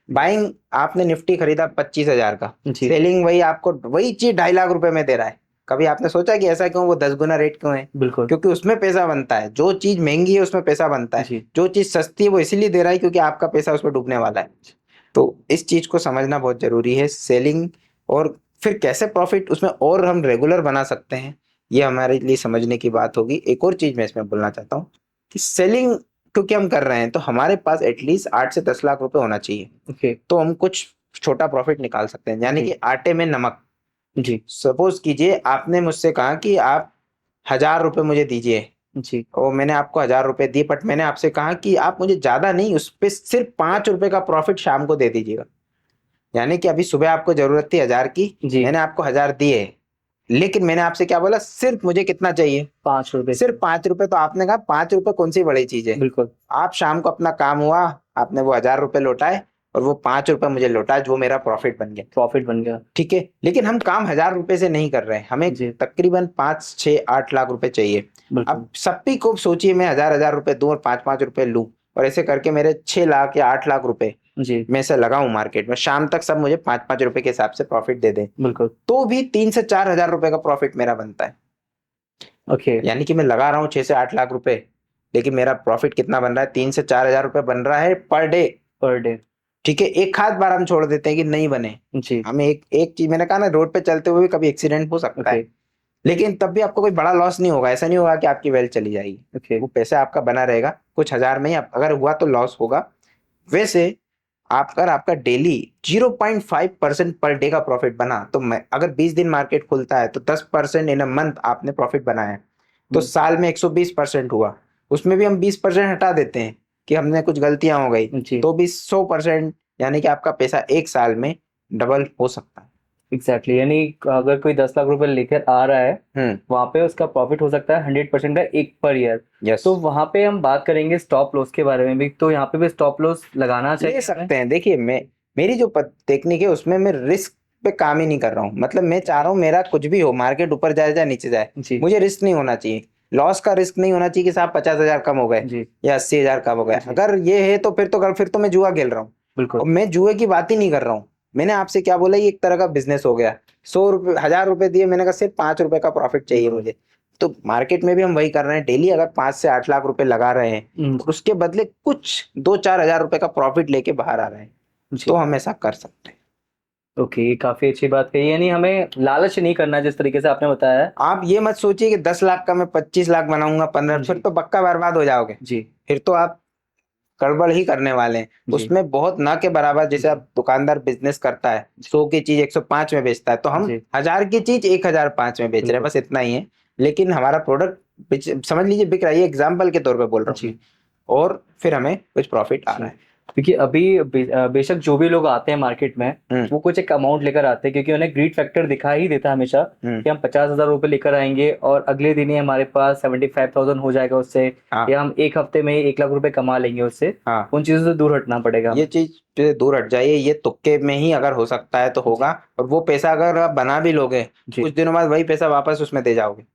बाइंग, आपने निफ्टी खरीदा 25,000 का, जी सेलिंग वही आपको वही चीज 2.5 लाख रुपए में दे रहा है। कभी आपने सोचा कि ऐसा क्यों, वो 10 गुना रेट क्यों है? बिल्कुल क्योंकि उसमें पैसा बनता है। जो चीज महंगी है उसमें पैसा बनता है, जी जो चीज सस्ती है वो इसीलिए दे रहा है क्योंकि आपका पैसा उसमें डूबने वाला है। तो इस चीज को समझना बहुत जरूरी है, सेलिंग। और फिर कैसे प्रॉफिट उसमें और हम रेगुलर बना सकते हैं, ये हमारे लिए समझने की बात होगी। एक और चीज मैं इसमें बोलना चाहता हूँ कि सेलिंग क्योंकि हम कर रहे हैं तो हमारे पास एटलीस्ट 8 से 10 लाख रुपए होना चाहिए, ओके तो हम कुछ छोटा प्रॉफिट निकाल सकते हैं। यानी जी कि आटे में नमक। जी सपोज कीजिए आपने मुझसे कहा कि आप 1,000 रुपए मुझे दीजिए, जी और मैंने आपको 1,000 रुपए दिए, बट मैंने आपसे कहा कि आप मुझे ज्यादा नहीं, उस पर सिर्फ 5 रुपए का प्रॉफिट शाम को दे दीजिएगा। यानी कि अभी सुबह आपको जरूरत थी 1,000 की, जी मैंने आपको 1,000 दिए, लेकिन मैंने आपसे क्या बोला, सिर्फ मुझे कितना चाहिए, 5 रुपए सिर्फ 5 रुपए। तो आपने कहा 5 रुपए कौन सी बड़ी चीज है। बिल्कुल आप शाम को अपना काम हुआ, आपने वो 1,000 रुपए लौटाए और वो 5 रुपए मुझे लौटाए, जो मेरा प्रॉफिट बन गया। प्रॉफिट बन गया ठीक है, लेकिन हम काम 1,000 रुपए से नहीं कर रहे हैं, हमें जी तकरीबन 5, 6, 8 लाख रुपए चाहिए। बिल्कुल अब सबकी को सोचिए, मैं 1,000 1,000 रुपए दूं और 5 5 रुपए लूं, और ऐसे करके मेरे 6 लाख या 8 लाख रुपए जी में से लगाऊं मार्केट में, शाम तक सब मुझे 5 5 रुपए के हिसाब से प्रॉफिट दे दें, बिल्कुल तो भी 3 से 4 हजार रुपए का प्रॉफिट मेरा बनता है। ओके यानी कि मैं लगा रहा हूँ 6 से 8 लाख रुपए, लेकिन मेरा प्रॉफिट कितना बन रहा है, 3 से 4 हजार रुपए बन रहा है पर डे। पर डे ठीक है, एक आध बार हम छोड़ देते हैं कि नहीं बने, जी हमें एक एक चीज मैंने कहा ना, रोड पे चलते हुए भी कभी एक्सीडेंट हो सकता ओके है, लेकिन तब भी आपको कोई बड़ा लॉस नहीं होगा। ऐसा नहीं होगा कि आपकी वेल्थ चली जाएगी, ओके वो पैसा आपका बना रहेगा, कुछ हजार में ही अगर हुआ तो लॉस होगा। वैसे आप अगर आपका डेली 0.5% पर डे का प्रॉफिट बना, तो मैं अगर 20 दिन मार्केट खुलता है तो 10% इन अ मंथ आपने प्रॉफिट बनाया, तो साल में 120% हुआ। उसमें भी हम 20% हटा देते हैं कि हमने कुछ गलतियां हो गई, जी तो भी 100%, यानी कि आपका पैसा एक साल में डबल हो सकता है। एग्जैक्टली यानी अगर कोई 10 लाख रुपए लेकर आ रहा है हम्म। वहां पे उसका प्रॉफिट हो सकता है 100% का एक पर ईयर। यस, तो वहां पे हम बात करेंगे स्टॉप लॉस के बारे में भी, तो यहाँ पे भी स्टॉप लॉस लगाना चाहिए ले हमें? सकते हैं। देखिए, मेरी जो टेक्निक है उसमें मैं रिस्क पे काम ही नहीं कर रहा हूँ। मतलब मैं चाह रहा हूँ मेरा कुछ भी हो, मार्केट ऊपर जाए या नीचे जाए, जी मुझे रिस्क नहीं होना चाहिए। लॉस का रिस्क नहीं होना चाहिए कि साहब 50,000 कम हो गए जी या 80,000 कम हो गए। जी अगर ये है तो फिर तो मैं जुआ खेल रहा हूँ। बिल्कुल और मैं जुए की बात ही नहीं कर रहा हूँ। मैंने आपसे क्या बोला, ये एक तरह का बिजनेस हो गया। 100 रुपए 1,000 रुपए दिए, मैंने कहा सिर्फ 5 रुपए का प्रॉफिट चाहिए बिल्कुल। मुझे। तो मार्केट में भी हम वही कर रहे हैं, डेली अगर 5 से 8 लाख रुपए लगा रहे हैं और उसके बदले कुछ 2 4 हजार रुपए का प्रॉफिट लेके बाहर आ रहे हैं, जी तो हम ऐसा कर सकते हैं। ओके ये काफी अच्छी बात कही, यानी हमें लालच नहीं करना जिस तरीके से आपने बताया है। आप ये मत सोचिए कि 10 लाख का मैं 25 लाख बनाऊंगा, 15, जी फिर तो पक्का बर्बाद हो जाओगे। जी फिर तो आप गड़बड़ ही करने वाले हैं। जी उसमें बहुत ना के बराबर, जैसे जी आप दुकानदार बिजनेस करता है, 100 की चीज 105 में बेचता है, तो हम जी 1,000 की चीज 1,005 में बेच रहे हैं, बिल्कुल बस इतना ही है। लेकिन हमारा प्रोडक्ट समझ लीजिए बिक रहा है, एग्जाम्पल के तौर पे बोल रहा हूँ जी मैं। और फिर हमें कुछ प्रॉफिट आ जी रहा है। क्योंकि अभी बेशक जो भी लोग आते हैं मार्केट में हम्म। वो कुछ एक अमाउंट लेकर आते हैं, क्योंकि उन्हें ग्रीड फैक्टर दिखा ही देता है हमेशा हम्म। कि हम 50,000 रुपये लेकर आएंगे और अगले दिन ही हमारे पास 75,000 हो जाएगा उससे, हाँ या हम एक हफ्ते में ही 1 लाख रुपए कमा लेंगे उससे। हाँ, उन चीजों से दूर हटना पड़ेगा ये हमें। चीज से दूर हट जाइए। ये तुक्के में ही अगर हो सकता है तो जी होगा, और वो पैसा अगर आप बना भी लोगे, जी कुछ दिनों बाद वही पैसा वापस उसमें दे जाओगे,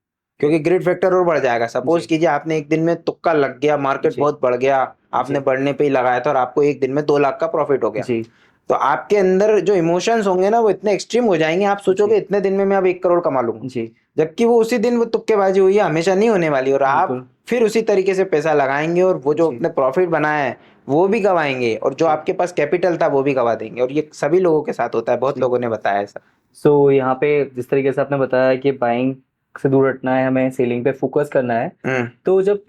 क्योंकि ग्रिड फैक्टर और बढ़ जाएगा। सपोज जी कीजिए आपने एक दिन में तुक्का लग गया, मार्केट जी बहुत बढ़ गया, जी आपने बढ़ने पे ही लगाया था और आपको एक दिन में 2 लाख का प्रॉफिट हो गया, जी तो आपके अंदर जो इमोशंस होंगे ना वो इतने एक्सट्रीम हो जाएंगे, आप सोचोगे जी इतने दिन में मैं अब 1 करोड़ कमा लूंगा। जी जबकि वो उसी दिन वो तुक्केबाजी हुई है, हमेशा नहीं होने वाली, और आप बिल्कुल फिर उसी तरीके से पैसा लगाएंगे और वो जो जी अपने प्रॉफिट बनाया है वो भी गवाएंगे, और जो जी आपके पास कैपिटल था वो भी गवा देंगे। और ये सभी लोगों के साथ होता है, बहुत जी लोगों ने बताया ऐसा। सो यहाँ पे जिस तरीके से आपने बताया कि बाइंग से दूर हटना है, हमें सेलिंग पे फोकस करना है। हम्म। तो जब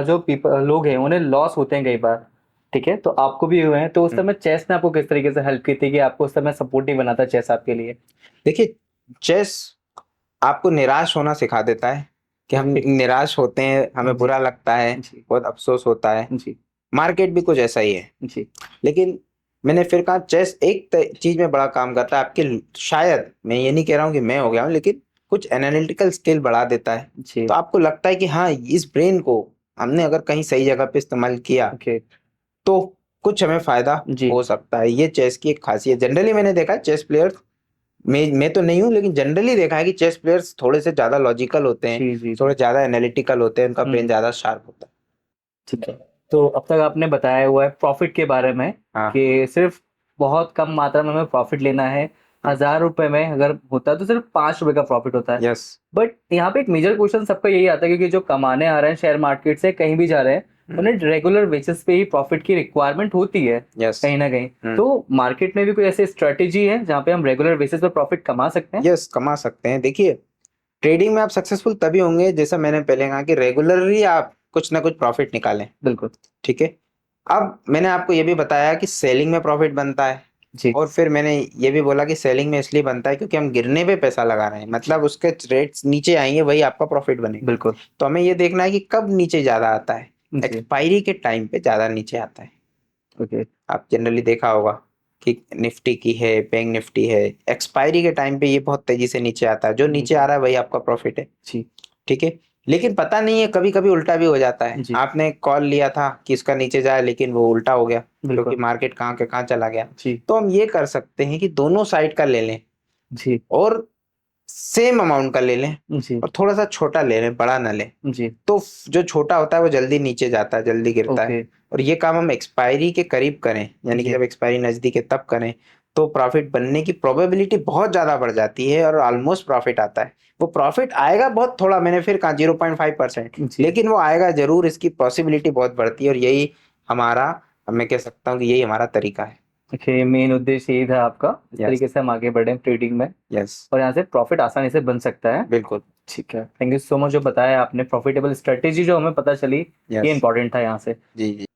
जो पीपल लोग हैं उन्हें लॉस होते हैं कई बार, ठीक है, तो आपको भी हुए हैं, तो उस समय चेस ने आपको किस तरीके से हेल्प की थी कि आपको उस समय सपोर्ट नहीं बना था चेस आपके लिए? देखिए, चेस आपको निराश होना सिखा देता है, कि हम निराश होते हैं, हमें जी। बुरा लगता है, जी। बहुत अफसोस होता है। जी। मार्केट भी कुछ ऐसा ही है। जी। लेकिन मैंने फिर कहा चेस एक चीज में बड़ा काम करता है आपके, शायद मैं ये नहीं कह रहा हूँ कि मैं हो गया हूँ, लेकिन कुछ एनालिटिकल स्किल बढ़ा देता है। जी। तो आपको लगता है कि हाँ, इस ब्रेन को हमने अगर कहीं सही जगह पे इस्तेमाल किया ओके। तो कुछ हमें फायदा जी। हो सकता है। ये चेस की एक खासियत, जनरली मैंने देखा है चेस प्लेयर्स, मैं तो नहीं हूँ लेकिन जनरली देखा है कि चेस प्लेयर्स थोड़े से ज्यादा लॉजिकल होते हैं, जी। जी। जी। थोड़े ज्यादा एनालिटिकल होते हैं, उनका ब्रेन हम्म। ज्यादा शार्प होता है। ठीक है। तो अब तक आपने बताया हुआ है प्रॉफिट के बारे में हाँ। कि सिर्फ बहुत कम मात्रा में हमें प्रॉफिट लेना है। 1000 रुपए में अगर होता है तो सिर्फ 5 रुपए का प्रॉफिट होता है। यस। बट यहाँ पे एक मेजर क्वेश्चन सबका यही आता है, क्योंकि जो कमाने आ रहे हैं शेयर मार्केट से कहीं भी जा रहे हैं, उन्हें रेगुलर बेसिस पे ही प्रॉफिट की रिक्वायरमेंट होती है यस। कहीं ना कहीं। तो मार्केट में भी कोई ऐसी स्ट्रेटेजी है जहाँ पे हम रेगुलर बेसिस पे प्रॉफिट कमा सकते हैं? यस, कमा सकते हैं। देखिए, ट्रेडिंग में आप सक्सेसफुल तभी होंगे, जैसा मैंने पहले कहा, कि रेगुलरली आप कुछ ना कुछ प्रॉफिट निकालें। बिल्कुल। ठीक है। अब मैंने आपको ये भी बताया कि सेलिंग में प्रॉफिट बनता है, जी। और फिर मैंने ये भी बोला कि सेलिंग में इसलिए बनता है क्योंकि हम गिरने पे पैसा लगा रहे हैं, मतलब उसके रेट्स नीचे आएंगे, वही आपका प्रॉफिट बनेगा। बिल्कुल। तो हमें ये देखना है कि कब नीचे ज्यादा आता है। जी। एक्सपायरी के टाइम पे ज्यादा नीचे आता है। ओके। आप जनरली देखा होगा कि निफ्टी की है, बैंक निफ्टी है, एक्सपायरी के टाइम पे ये बहुत तेजी से नीचे आता है, जो नीचे आ रहा है वही आपका प्रॉफिट है। जी। ठीक है। लेकिन पता नहीं है, कभी कभी उल्टा भी हो जाता है। जी। आपने कॉल लिया था कि इसका नीचे जाए, लेकिन वो उल्टा हो गया क्योंकि बिल्कुल। मार्केट कहाँ के कहाँ चला गया। जी। तो हम ये कर सकते हैं कि दोनों साइड का ले लें, जी। और सेम अमाउंट का ले लें, जी। और थोड़ा सा छोटा ले लें, बड़ा ना लें। जी। तो जो छोटा होता है वो जल्दी नीचे जाता है, जल्दी गिरता है। ओके। और ये काम हम एक्सपायरी के करीब करें, यानी कि जी। जब एक्सपायरी नजदीक है तब करें, तो प्रॉफिट बनने की प्रोबेबिलिटी बहुत ज्यादा बढ़ जाती है, और ऑलमोस्ट प्रॉफिट आता है। वो प्रॉफिट आएगा बहुत थोड़ा, मैंने फिर कहा 0.5%, जी। लेकिन वो आएगा जरूर, इसकी पॉसिबिलिटी बहुत बढ़ती है। और यही हमारा, मैं कह सकता हूँ कि यही हमारा तरीका है। ओके, मेन उद्देश्य यही था आपका, इस यस। तरीके से हम आगे बढ़े ट्रेडिंग में यस। और यहाँ से प्रॉफिट आसानी से बन सकता है। बिल्कुल। ठीक है, थैंक यू सो मच जो बताया आपने, प्रॉफिटेबल स्ट्रेटेजी जो हमें पता चली, ये यस। इंपॉर्टेंट था यहाँ से। जी जी।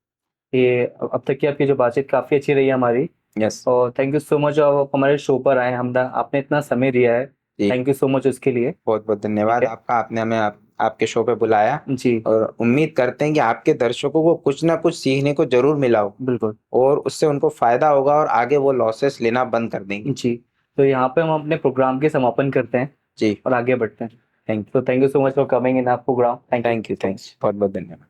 ये अब तक की आपकी जो बातचीत काफ़ी अच्छी रही है हमारी, यस। और थैंक यू सो मच आप हमारे शो पर आए, हम आपने इतना समय दिया है, जी, थैंक यू सो मच उसके लिए। बहुत बहुत ठीक धन्यवाद है। आपका, आपने हमें आपके शो पे बुलाया। जी। और उम्मीद करते हैं कि आपके दर्शकों को कुछ ना कुछ सीखने को जरूर मिला हो, बिल्कुल। और उससे उनको फायदा होगा, और आगे वो लॉसेस लेना बंद कर देंगे। जी। तो यहाँ पे हम अपने प्रोग्राम के समापन करते हैं जी। और आगे बढ़ते हैं। थैंक तो thank you so much for coming in our programme, thank you thank you so thank much. बहुत बहुत धन्यवाद।